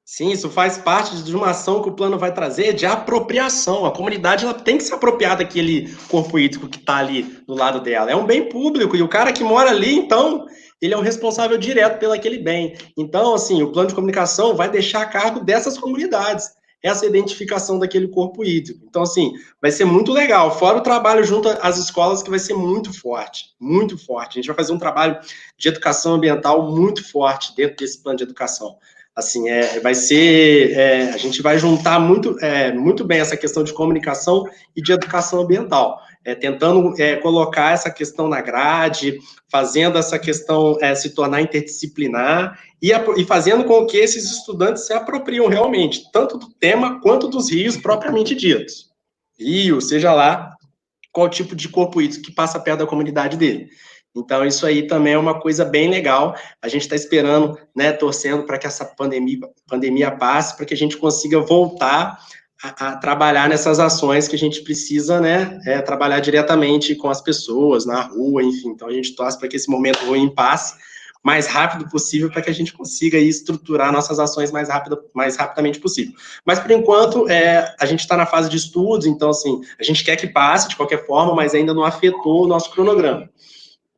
Sim, isso faz parte de uma ação que o plano vai trazer de apropriação. A comunidade ela tem que se apropriar daquele corpo hídrico que está ali do lado dela. É um bem público e o cara que mora ali, então, ele é o responsável direto pelo aquele bem. Então, assim, o plano de comunicação vai deixar a cargo dessas comunidades essa identificação daquele corpo hídrico. Então, assim, vai ser muito legal. Fora o trabalho junto às escolas, que vai ser muito forte, muito forte. A gente vai fazer um trabalho de educação ambiental muito forte dentro desse plano de educação. Assim, vai ser, a gente vai juntar muito bem essa questão de comunicação e de educação ambiental. tentando colocar essa questão na grade, fazendo essa questão se tornar interdisciplinar e fazendo com que esses estudantes se apropriem realmente, tanto do tema quanto dos rios propriamente ditos. Rio, seja lá qual tipo de corpo hídrico que passa perto da comunidade dele. Então, isso aí também é uma coisa bem legal. A gente está esperando, né, torcendo para que essa pandemia passe, para que a gente consiga voltar a trabalhar nessas ações que a gente precisa, né, trabalhar diretamente com as pessoas, na rua, enfim. Então, a gente torce para que esse momento ruim passe o mais rápido possível, para que a gente consiga aí estruturar nossas ações mais rapidamente possível. Mas, por enquanto, a gente está na fase de estudos, então, assim, a gente quer que passe de qualquer forma, mas ainda não afetou o nosso cronograma.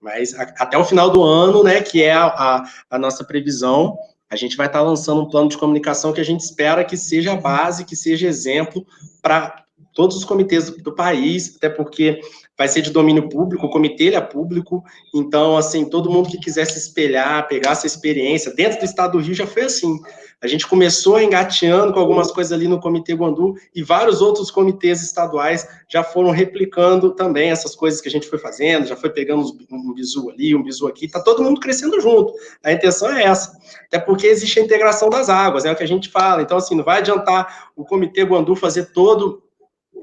Mas até o final do ano, né, que é a nossa previsão, a gente vai estar lançando um plano de comunicação que a gente espera que seja base, que seja exemplo para todos os comitês do país, até porque vai ser de domínio público, o comitê ele é público, então, assim, todo mundo que quiser se espelhar, pegar essa experiência, dentro do estado do Rio já foi assim. A gente começou engateando com algumas coisas ali no Comitê Guandu e vários outros comitês estaduais já foram replicando também essas coisas que a gente foi fazendo, já foi pegando um bizu ali, um bizu aqui, tá todo mundo crescendo junto. A intenção é essa, até porque existe a integração das águas, é o que a gente fala. Então, assim, não vai adiantar o Comitê Guandu fazer todo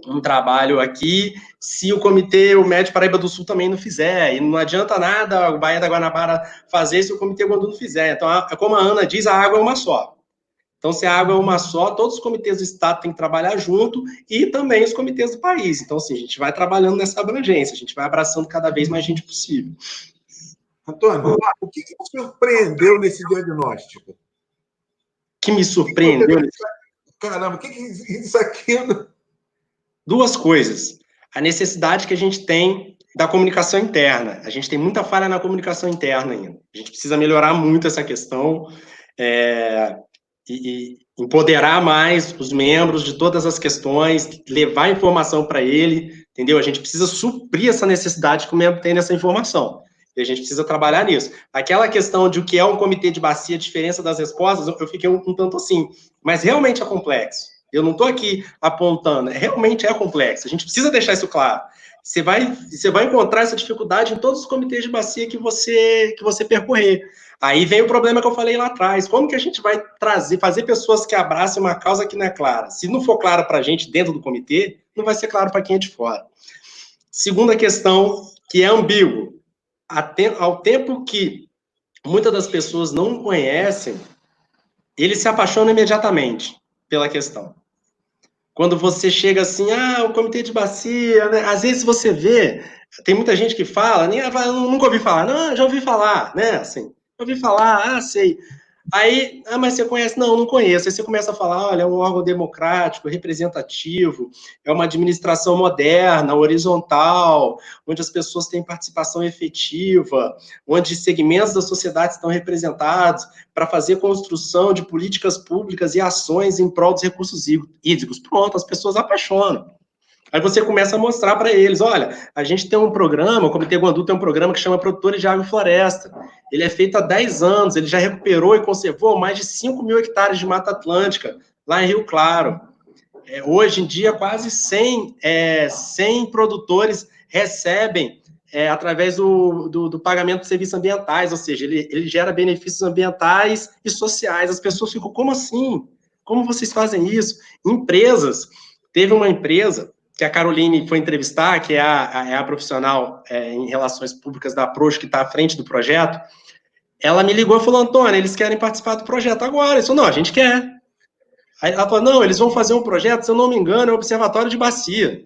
um trabalho aqui, se o Médio Paraíba do Sul também não fizer, e não adianta nada o Baía da Guanabara fazer se o Comitê Guandu não fizer. Então, como a Ana diz, a água é uma só. Então, se a água é uma só, todos os comitês do Estado têm que trabalhar junto e também os comitês do país. Então, assim, a gente vai trabalhando nessa abrangência, a gente vai abraçando cada vez mais gente possível. Antônio, o que te surpreendeu nesse diagnóstico? Que me surpreendeu? Caramba, o que isso aqui? Duas coisas. A necessidade que a gente tem da comunicação interna. A gente tem muita falha na comunicação interna ainda. A gente precisa melhorar muito essa questão. E empoderar mais os membros de todas as questões, levar informação para ele, entendeu? A gente precisa suprir essa necessidade que o membro tem nessa informação. E a gente precisa trabalhar nisso. Aquela questão de o que é um comitê de bacia, a diferença das respostas, eu fiquei um tanto assim. Mas realmente é complexo. Eu não estou aqui apontando, realmente é complexo. A gente precisa deixar isso claro. Você vai encontrar essa dificuldade em todos os comitês de bacia que você percorrer. Aí vem o problema que eu falei lá atrás. Como que a gente vai fazer pessoas que abracem uma causa que não é clara? Se não for claro para a gente dentro do comitê, não vai ser claro para quem é de fora. Segunda questão, que é ambíguo. Ao tempo que muitas das pessoas não conhecem, eles se apaixonam imediatamente pela questão. Quando você chega assim, o comitê de bacia, né? Às vezes você vê, tem muita gente que fala, nunca ouvi falar, não, já ouvi falar, né, assim, ouvi falar, sei. Aí, mas você conhece? Não conheço. Aí você começa a falar, olha, é um órgão democrático, representativo, é uma administração moderna, horizontal, onde as pessoas têm participação efetiva, onde segmentos da sociedade estão representados para fazer construção de políticas públicas e ações em prol dos recursos hídricos. Pronto, as pessoas apaixonam. Aí você começa a mostrar para eles, olha, a gente tem um programa, o Comitê Guandu tem um programa que chama Produtores de Água e Floresta. Ele é feito há 10 anos, ele já recuperou e conservou mais de 5 mil hectares de Mata Atlântica, lá em Rio Claro. Hoje em dia, quase 100 produtores recebem através do pagamento de serviços ambientais, ou seja, ele gera benefícios ambientais e sociais. As pessoas ficam, como assim? Como vocês fazem isso? Empresas, teve uma empresa que a Caroline foi entrevistar, que é a profissional em relações públicas da Projo, que está à frente do projeto, ela me ligou e falou, Antônio, eles querem participar do projeto agora. Eu falei, não, a gente quer. Aí ela falou, não, eles vão fazer um projeto, se eu não me engano, é o Observatório de Bacia. Ela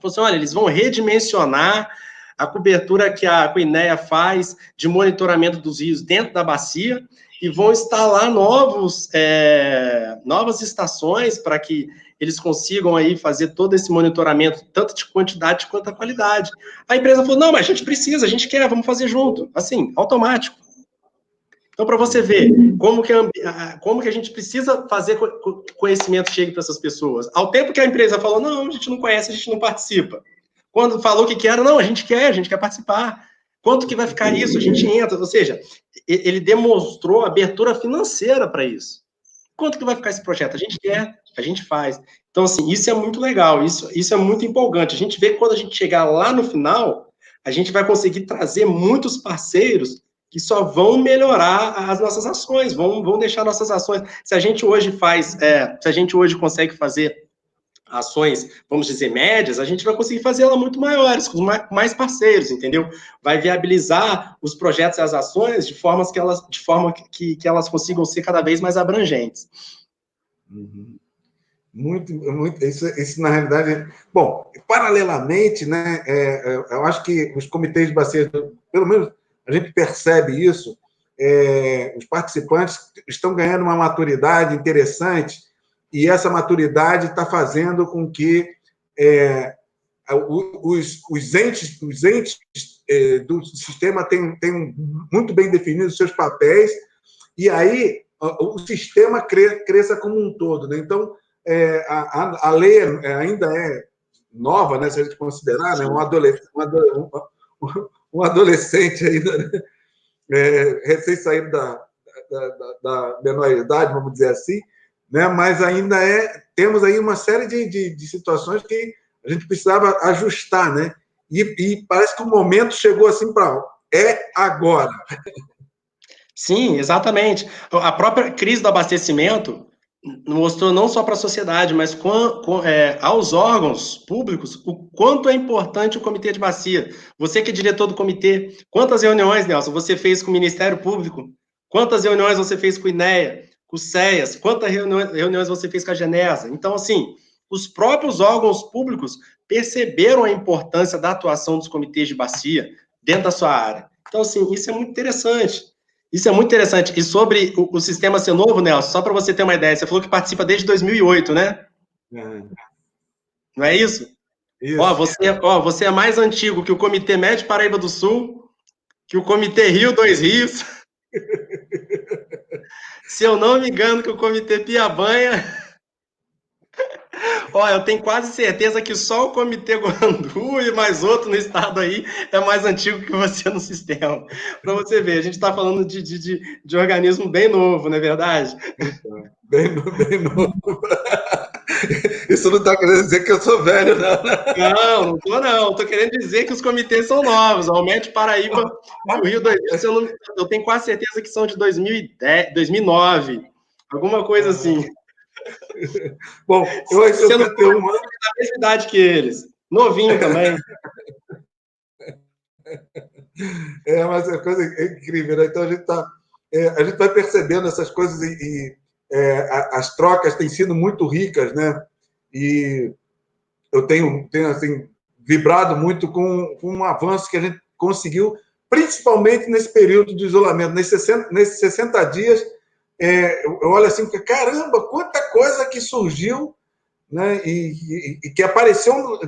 falou assim, olha, eles vão redimensionar a cobertura que a INEA faz de monitoramento dos rios dentro da bacia e vão instalar novas estações para que eles consigam aí fazer todo esse monitoramento, tanto de quantidade quanto da qualidade. A empresa falou, não, mas a gente precisa, a gente quer, vamos fazer junto. Assim, automático. Então, para você ver como que a gente precisa fazer que o conhecimento chegue para essas pessoas. Ao tempo que a empresa falou, não, a gente não conhece, a gente não participa. Quando falou que era, não, a gente quer participar. Quanto que vai ficar isso? A gente entra. Ou seja, ele demonstrou abertura financeira para isso. Quanto que vai ficar esse projeto? A gente quer, a gente faz. Então, assim, isso é muito legal, isso é muito empolgante. A gente vê que quando a gente chegar lá no final, a gente vai conseguir trazer muitos parceiros que só vão melhorar as nossas ações, vão deixar nossas ações. Se a gente hoje se a gente hoje consegue fazer ações, vamos dizer, médias, a gente vai conseguir fazer ela muito maiores, com mais parceiros, entendeu? Vai viabilizar os projetos e as ações de forma que elas consigam ser cada vez mais abrangentes. Uhum. Muito, isso, na realidade... Bom, paralelamente, né, eu acho que os comitês de bacia, pelo menos a gente percebe isso, os participantes estão ganhando uma maturidade interessante, e essa maturidade está fazendo com que os entes do sistema tenham muito bem definidos os seus papéis, e aí o sistema cresça como um todo, né? Então, a lei ainda é nova, né, se a gente considerar, né, um adolescente ainda, né, recém-saído da menoridade, vamos dizer assim, né, mas ainda temos aí uma série de situações que a gente precisava ajustar, né? E parece que o momento chegou assim para agora. Sim, exatamente. A própria crise do abastecimento mostrou não só para a sociedade, mas aos órgãos públicos o quanto é importante o comitê de bacia. Você que é diretor do comitê, quantas reuniões, Nelson, você fez com o Ministério Público? Quantas reuniões você fez com o INEA, com o CEAS? Quantas reuniões você fez com a Genesa? Então, assim, os próprios órgãos públicos perceberam a importância da atuação dos comitês de bacia dentro da sua área. Então, assim, isso é muito interessante. Isso é muito interessante. E sobre o sistema ser novo, Nelson, só para você ter uma ideia, você falou que participa desde 2008, né? Não é isso? Isso. Você é mais antigo que o Comitê Médio Paraíba do Sul, que o Comitê Rio Dois Rios. Se eu não me engano, que o Comitê Piabanha. Eu tenho quase certeza que só o Comitê Guandu e mais outro no estado aí é mais antigo que você no sistema. Para você ver, a gente está falando de organismo bem novo, não é verdade? Bem novo. Isso não está querendo dizer que eu sou velho, não. Não estou não. Estou querendo dizer que os comitês são novos. O Médio Paraíba e o Rio 2000, eu tenho quase certeza que são de 2010, 2009. Alguma coisa assim. Bom, você não tem uma da mesma idade que eles. Novinho também. Mas é coisa incrível, né? Então a gente vai percebendo essas coisas as trocas têm sido muito ricas, né? E eu tenho assim, vibrado muito com um avanço que a gente conseguiu, principalmente nesse período de isolamento, nesses 60 dias. Eu olho assim, caramba, quanta coisa que surgiu, né? E que apareceu,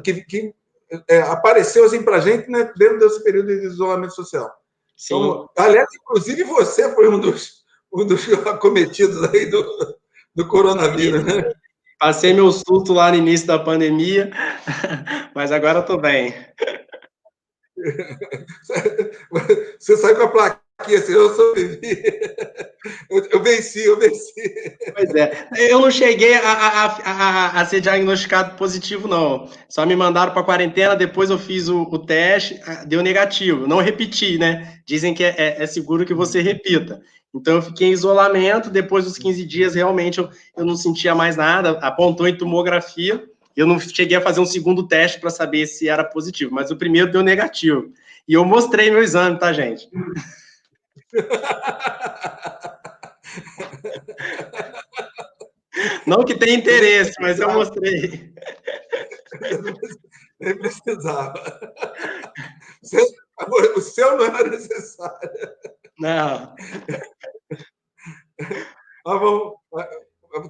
apareceu assim para a gente, né, dentro desse período de isolamento social. Sim. Então, aliás, inclusive você foi um dos acometidos aí do coronavírus, né? Passei meu susto lá no início da pandemia, mas agora estou bem. Você saiu com a plaquinha assim, eu sobrevivi. Eu venci. Pois é. Eu não cheguei a ser diagnosticado positivo, não. Só me mandaram para quarentena, depois eu fiz o teste, deu negativo. Não repeti, né? Dizem que é seguro que você repita. Então, eu fiquei em isolamento. Depois dos 15 dias, realmente, eu não sentia mais nada. Apontou em tomografia. Eu não cheguei a fazer um segundo teste para saber se era positivo, mas o primeiro deu negativo. E eu mostrei meu exame, tá, gente? Não que tenha interesse, mas eu mostrei. Nem precisava. O seu não era necessário. Não.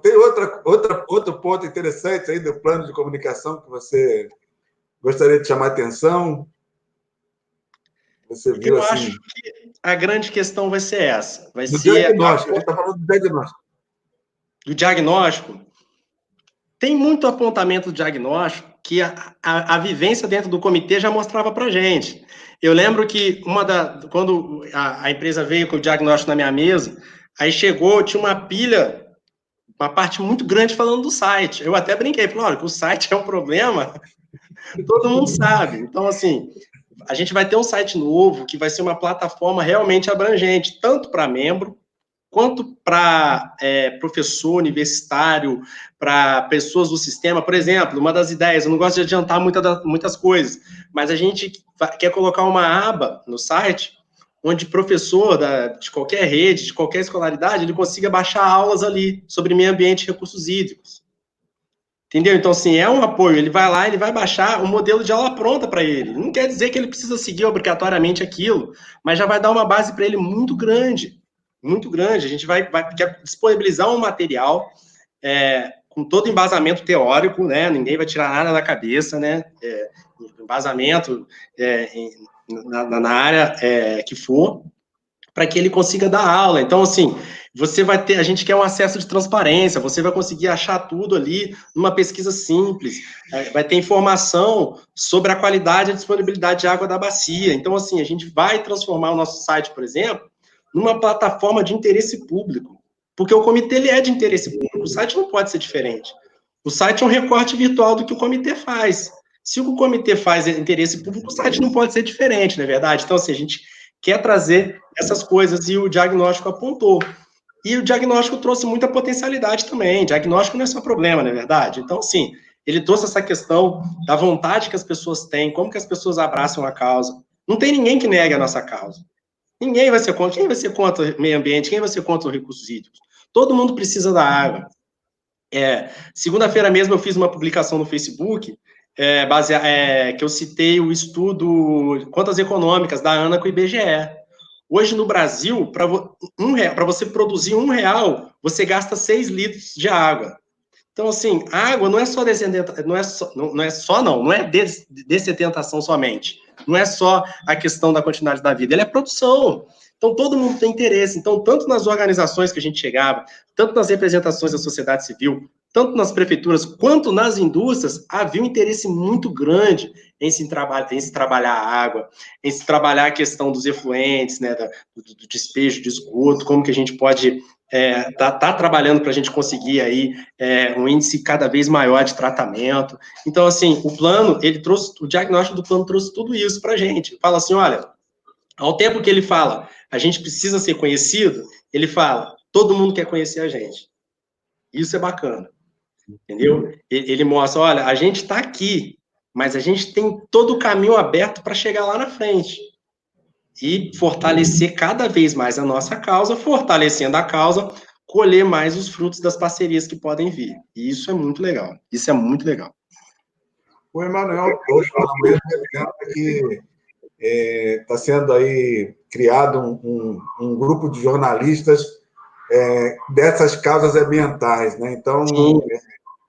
Tem outro ponto interessante aí do plano de comunicação que você gostaria de chamar a atenção? Você viu, eu acho que a grande questão vai ser essa. Vai ser diagnóstico. A gente está falando do diagnóstico. Do diagnóstico. Tem muito apontamento do diagnóstico que a vivência dentro do comitê já mostrava para a gente. Eu lembro que quando a empresa veio com o diagnóstico na minha mesa, aí chegou, tinha uma pilha uma parte muito grande falando do site. Eu até brinquei, falei, olha, que o site é um problema, todo mundo sabe. Então, assim, a gente vai ter um site novo que vai ser uma plataforma realmente abrangente, tanto para membro, quanto para professor universitário, para pessoas do sistema. Por exemplo, uma das ideias, eu não gosto de adiantar muitas coisas, mas a gente quer colocar uma aba no site onde professor de qualquer rede, de qualquer escolaridade, ele consiga baixar aulas ali sobre meio ambiente e recursos hídricos. Entendeu? Então, assim, é um apoio. Ele vai lá, ele vai baixar um modelo de aula pronta para ele. Não quer dizer que ele precisa seguir obrigatoriamente aquilo, mas já vai dar uma base para ele muito grande. Muito grande. A gente quer disponibilizar um material com todo embasamento teórico, né? Ninguém vai tirar nada da cabeça, né? Embasamento na área que for, para que ele consiga dar aula. Então, assim, você vai ter, a gente quer um acesso de transparência, você vai conseguir achar tudo ali numa pesquisa simples, vai ter informação sobre a qualidade e a disponibilidade de água da bacia. Então, assim, a gente vai transformar o nosso site, por exemplo, numa plataforma de interesse público, porque o comitê ele é de interesse público, o site não pode ser diferente. O site é um recorte virtual do que o comitê faz. Se o comitê faz interesse público, o site não pode ser diferente, não é verdade? Então, assim, a gente quer trazer essas coisas e o diagnóstico apontou. E o diagnóstico trouxe muita potencialidade também. Diagnóstico não é só problema, não é verdade? Então, assim, ele trouxe essa questão da vontade que as pessoas têm, como que as pessoas abraçam a causa. Não tem ninguém que negue a nossa causa. Ninguém vai ser contra. Quem vai ser contra o meio ambiente? Quem vai ser contra os recursos hídricos? Todo mundo precisa da água. Segunda-feira mesmo eu fiz uma publicação no Facebook que eu citei o estudo Contas Econômicas da ANA com o IBGE. Hoje no Brasil, para você produzir R$1, você gasta 6 litros de água. Então, assim, a água não é só não é dessedentação somente. Não é só a questão da continuidade da vida, ela é produção. Então, todo mundo tem interesse. Então, tanto nas organizações que a gente chegava, tanto nas representações da sociedade civil, tanto nas prefeituras quanto nas indústrias, havia um interesse muito grande em se trabalhar a água, em se trabalhar a questão dos efluentes, né, do despejo de esgoto, como que a gente pode tá trabalhando para a gente conseguir aí um índice cada vez maior de tratamento. Então, assim, o diagnóstico do plano trouxe tudo isso para a gente. Fala assim, olha, ao tempo que ele fala, a gente precisa ser conhecido, ele fala, todo mundo quer conhecer a gente. Isso é bacana, entendeu? Ele mostra, olha, a gente está aqui, mas a gente tem todo o caminho aberto para chegar lá na frente. E fortalecer cada vez mais a nossa causa, fortalecendo a causa, colher mais os frutos das parcerias que podem vir. E isso é muito legal. Isso é muito legal. O Emanuel, hoje pela manhã, que está sendo aí criado um grupo de jornalistas dessas causas ambientais, né? Então,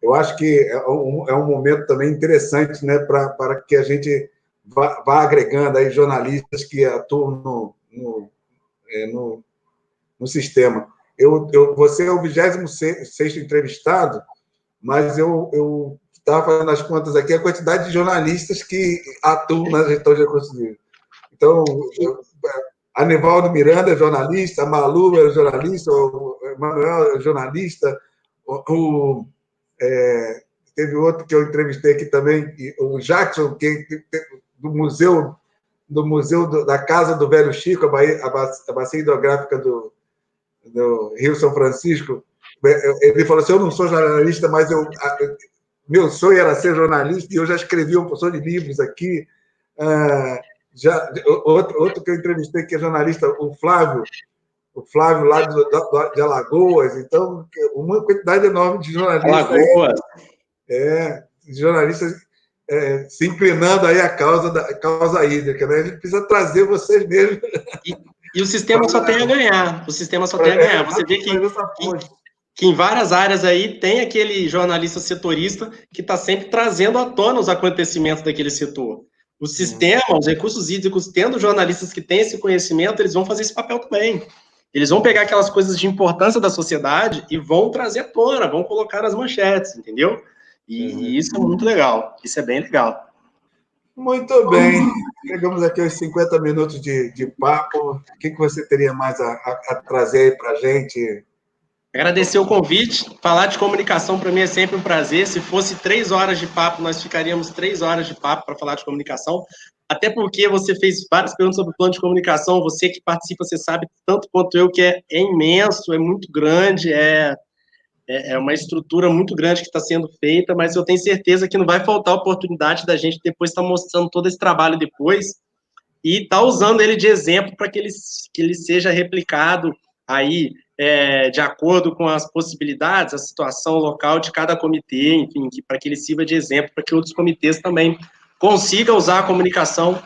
eu acho que é um momento também interessante, né, para que a gente vá agregando aí jornalistas que atuam no sistema. Você é o 26º entrevistado, mas eu estava fazendo as contas aqui, a quantidade de jornalistas que atuam na gestão de recursos hídricos. Então, a Nivaldo Miranda é jornalista, a Malu é jornalista, o Emanuel é jornalista, teve outro que eu entrevistei aqui também, o Jackson, do museu da Casa do Velho Chico, a bacia hidrográfica do Rio São Francisco. Ele falou assim, eu não sou jornalista, mas meu sonho era ser jornalista, e eu já escrevi uma porção de livros aqui. Outro que eu entrevistei, que é jornalista, o Flávio lá de Alagoas. Então, uma quantidade enorme de jornalistas. Alagoas. Jornalistas se inclinando aí à causa hídrica, né? A gente precisa trazer vocês mesmo. E o sistema só tem a ganhar. O sistema só tem a ganhar. Você vê que em várias áreas aí tem aquele jornalista setorista que está sempre trazendo à tona os acontecimentos daquele setor. O sistema, os recursos hídricos, tendo jornalistas que têm esse conhecimento, eles vão fazer esse papel também. Eles vão pegar aquelas coisas de importância da sociedade e vão trazer à tona, vão colocar nas manchetes, entendeu? E isso é muito legal. Isso é bem legal. Muito bem. Chegamos aqui aos 50 minutos de papo. O que você teria mais a trazer aí para a gente? Agradecer o convite. Falar de comunicação para mim é sempre um prazer. Se fosse 3 horas de papo, nós ficaríamos 3 horas de papo para falar de comunicação. Até porque você fez várias perguntas sobre o plano de comunicação. Você que participa, você sabe tanto quanto eu que é imenso, é muito grande, é uma estrutura muito grande que está sendo feita, mas eu tenho certeza que não vai faltar oportunidade da gente depois estar mostrando todo esse trabalho depois e estar usando ele de exemplo para que ele seja replicado aí de acordo com as possibilidades, a situação local de cada comitê, enfim, para que ele sirva de exemplo para que outros comitês também consigam usar a comunicação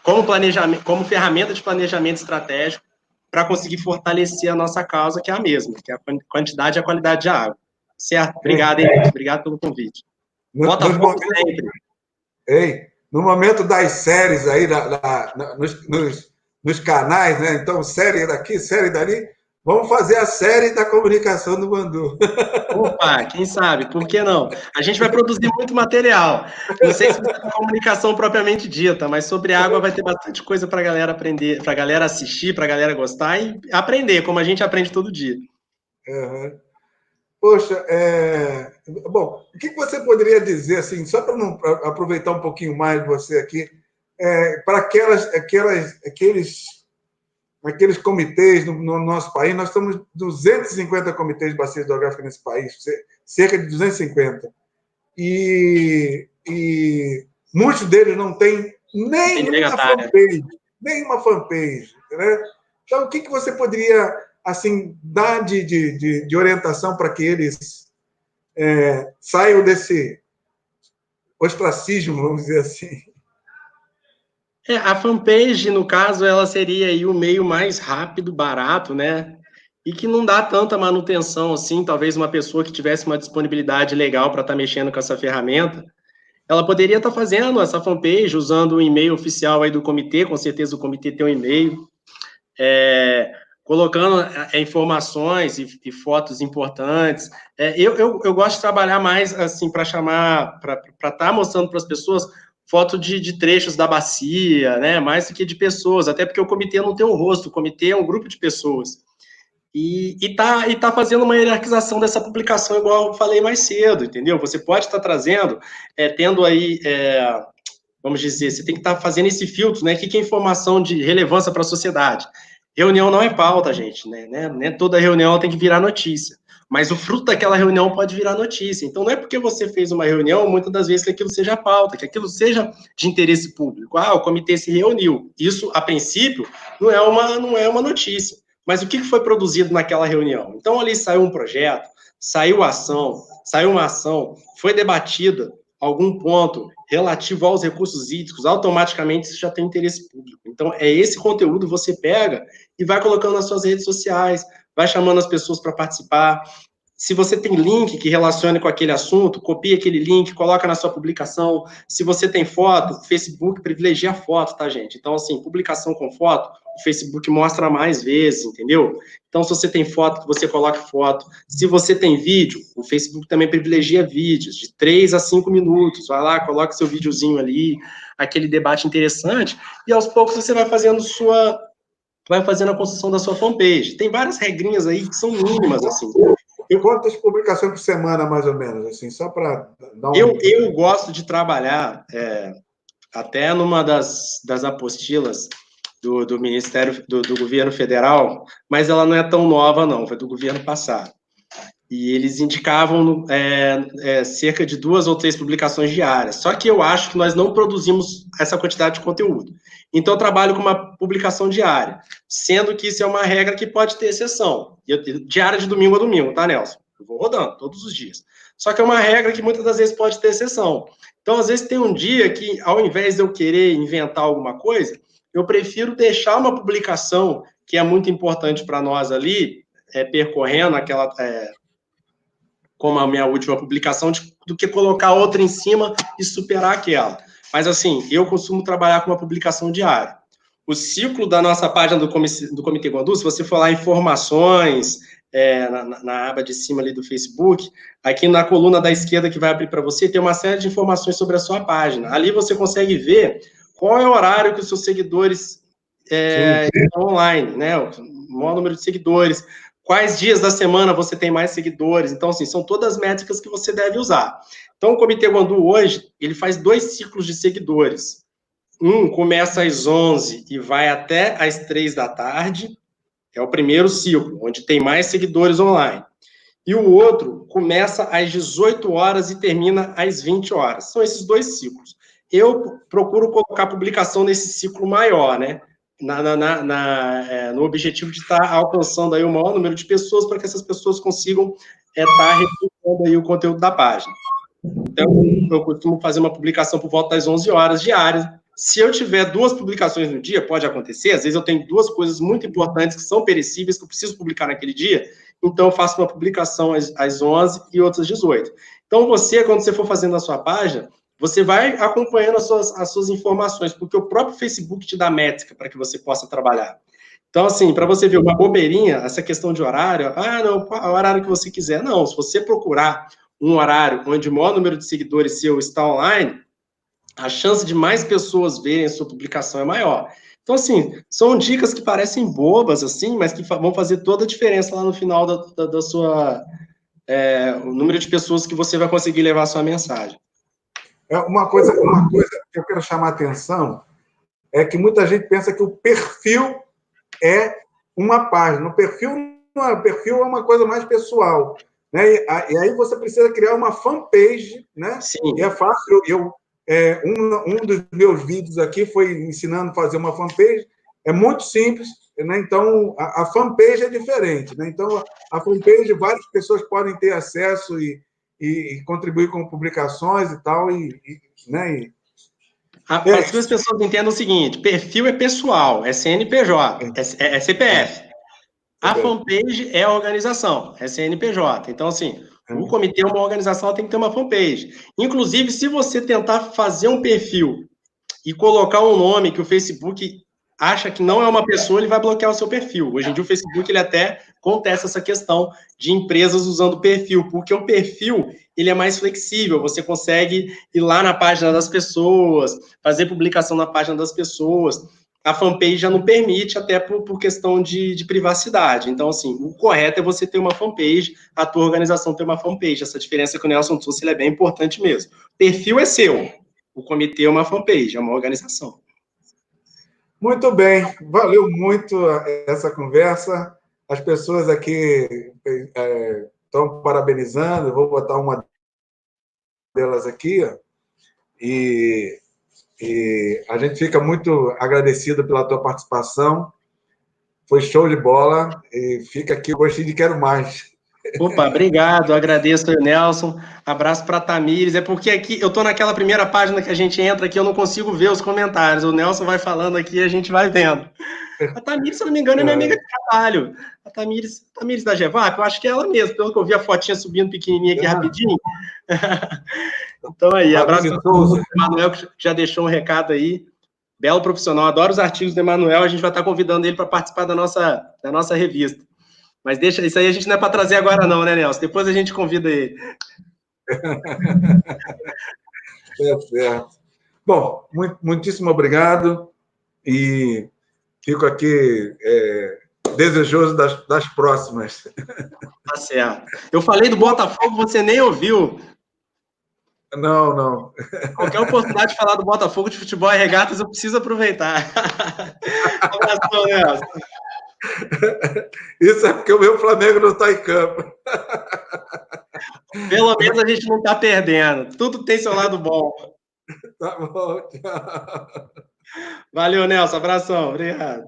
como ferramenta de planejamento estratégico para conseguir fortalecer a nossa causa, que é a mesma, que é a quantidade e a qualidade de água. Certo? Obrigado, Henrique. Obrigado pelo convite. Botafogo sempre. Ei, no momento das séries aí, nos canais, né? Então, série daqui, série dali, vamos fazer a série da comunicação do Bandu. Opa, quem sabe? Por que não? A gente vai produzir muito material. Não sei se vai ter comunicação propriamente dita, mas sobre água vai ter bastante coisa para a galera aprender, para a galera assistir, para a galera gostar e aprender, como a gente aprende todo dia. Uhum. Poxa, bom, o que você poderia dizer, assim, só para aproveitar um pouquinho mais de você aqui, para aqueles comitês no nosso país, nós temos 250 comitês de bacia hidrográfica nesse país, cerca de 250. E muitos deles não têm nenhuma fanpage, né? Então, o que você poderia assim dar de orientação para que eles saiam desse ostracismo, vamos dizer assim? A fanpage, no caso, ela seria aí o meio mais rápido, barato, né? E que não dá tanta manutenção assim. Talvez uma pessoa que tivesse uma disponibilidade legal para estar mexendo com essa ferramenta, ela poderia estar fazendo essa fanpage usando o e-mail oficial aí do comitê. Com certeza o comitê tem um e-mail, colocando informações e fotos importantes. Eu gosto de trabalhar mais assim para estar mostrando para as pessoas foto de trechos da bacia, né? Mais do que de pessoas, até porque o comitê não tem um rosto, o comitê é um grupo de pessoas. E tá fazendo uma hierarquização dessa publicação, igual eu falei mais cedo, entendeu? Você pode estar trazendo, tendo aí, vamos dizer, você tem que estar fazendo esse filtro, né? O que é informação de relevância para a sociedade? Reunião não é pauta, gente, né? Nem toda reunião tem que virar notícia. Mas o fruto daquela reunião pode virar notícia. Então, não é porque você fez uma reunião, muitas das vezes, que aquilo seja pauta, que aquilo seja de interesse público. O comitê se reuniu. Isso, a princípio, não é uma notícia. Mas o que foi produzido naquela reunião? Então, ali saiu um projeto, saiu uma ação, foi debatida algum ponto relativo aos recursos hídricos, automaticamente isso já tem interesse público. Então, esse conteúdo você pega e vai colocando nas suas redes sociais, vai chamando as pessoas para participar. Se você tem link que relacione com aquele assunto, copia aquele link, coloca na sua publicação. Se você tem foto, o Facebook privilegia a foto, tá, gente? Então, assim, publicação com foto, o Facebook mostra mais vezes, entendeu? Então, se você tem foto, que você coloque foto. Se você tem vídeo, o Facebook também privilegia vídeos, de 3 a 5 minutos. Vai lá, coloca seu videozinho ali, aquele debate interessante, e aos poucos você vai fazendo a construção da sua fanpage. Tem várias regrinhas aí que são mínimas, assim. Quantas publicações por semana, mais ou menos, assim, só para dar um... Eu gosto de trabalhar, até numa das apostilas do Ministério, do Governo Federal, mas ela não é tão nova, não, foi do governo passado. E eles indicavam cerca de 2 ou 3 publicações diárias. Só que eu acho que nós não produzimos essa quantidade de conteúdo. Então, eu trabalho com uma publicação diária, sendo que isso é uma regra que pode ter exceção. Diária de domingo a domingo, tá, Nelson? Eu vou rodando todos os dias. Só que é uma regra que muitas das vezes pode ter exceção. Então, às vezes, tem um dia que, ao invés de eu querer inventar alguma coisa, eu prefiro deixar uma publicação que é muito importante para nós ali, percorrendo aquela... como a minha última publicação, do que colocar outra em cima e superar aquela. Mas, assim, eu costumo trabalhar com uma publicação diária. O ciclo da nossa página do Comitê Bandu, se você for lá em informações, na aba de cima ali do Facebook, aqui na coluna da esquerda que vai abrir para você, tem uma série de informações sobre a sua página. Ali você consegue ver qual é o horário que os seus seguidores estão online, né? O maior número de seguidores, quais dias da semana você tem mais seguidores. Então, assim, são todas as métricas que você deve usar. Então, o Comitê Guandu hoje, ele faz 2 ciclos de seguidores. Um começa às 11 e vai até às 3 da tarde, é o primeiro ciclo, onde tem mais seguidores online. E o outro começa às 18 horas e termina às 20 horas. São esses 2 ciclos. Eu procuro colocar publicação nesse ciclo maior, né? No objetivo de estar alcançando aí o maior número de pessoas para que essas pessoas consigam estar replicando aí o conteúdo da página. Então, eu costumo fazer uma publicação por volta das 11 horas diárias. Se eu tiver 2 publicações no dia, pode acontecer, às vezes eu tenho 2 coisas muito importantes que são perecíveis, que eu preciso publicar naquele dia, então eu faço uma publicação às 11 e outras às 18. Então, quando você for fazendo a sua página, você vai acompanhando as suas informações, porque o próprio Facebook te dá métrica para que você possa trabalhar. Então, assim, para você ver uma bobeirinha, essa questão de horário, não, o horário que você quiser. Não, se você procurar um horário onde o maior número de seguidores seu está online, a chance de mais pessoas verem a sua publicação é maior. Então, assim, são dicas que parecem bobas, assim, mas que vão fazer toda a diferença lá no final da sua... o número de pessoas que você vai conseguir levar a sua mensagem. Uma coisa que eu quero chamar a atenção é que muita gente pensa que o perfil é uma página. O perfil é uma coisa mais pessoal, né? E aí você precisa criar uma fanpage, né? Sim. E é fácil. Um dos meus vídeos aqui foi ensinando a fazer uma fanpage. É muito simples, né? Então, a fanpage é diferente, né? Então, a fanpage, várias pessoas podem ter acesso e contribuir com publicações e tal, né? Para que as pessoas entendam o seguinte: perfil é pessoal, é CNPJ, é CPF. A fanpage é a organização, é CNPJ. Então, assim, o comitê é uma organização, tem que ter uma fanpage. Inclusive, se você tentar fazer um perfil e colocar um nome que o Facebook acha que não é uma pessoa, ele vai bloquear o seu perfil. Hoje em dia, o Facebook ele até contesta essa questão de empresas usando perfil, porque o perfil ele é mais flexível, você consegue ir lá na página das pessoas, fazer publicação na página das pessoas. A fanpage já não permite, até por questão de privacidade. Então, assim, o correto é você ter uma fanpage, a tua organização ter uma fanpage. Essa diferença que o Nelson trouxe é bem importante mesmo. Perfil é seu, o comitê é uma fanpage, é uma organização. Muito bem, valeu muito essa conversa. As pessoas aqui estão parabenizando, eu vou botar uma delas aqui, ó, e a gente fica muito agradecido pela tua participação. Foi show de bola e fica aqui o gostinho de quero mais. Opa, obrigado, agradeço, Nelson. Abraço para a Tamires. É porque aqui eu estou naquela primeira página que a gente entra aqui, eu não consigo ver os comentários. O Nelson vai falando aqui e a gente vai vendo. A Tamires, se eu não me engano, é minha amiga de trabalho. A Tamires da Gevap, eu acho que é ela mesmo, pelo que eu vi a fotinha subindo pequenininha aqui rapidinho. Então aí, abraço para o Emanuel, que já deixou um recado aí. Belo profissional, adoro os artigos do Emanuel, a gente vai estar convidando ele para participar da nossa revista. Mas deixa, isso aí a gente não é para trazer agora não, né, Nelson? Depois a gente convida ele. É certo. Bom, muitíssimo obrigado e fico aqui desejoso das próximas. Tá certo. Eu falei do Botafogo, você nem ouviu. Não. Qualquer oportunidade de falar do Botafogo de futebol e regatas, eu preciso aproveitar. Abração, Nelson. Isso é porque o meu Flamengo não está em campo. Pelo menos a gente não está perdendo. Tudo tem seu lado bom. Tá bom, tchau. Valeu, Nelson. Abração. Obrigado.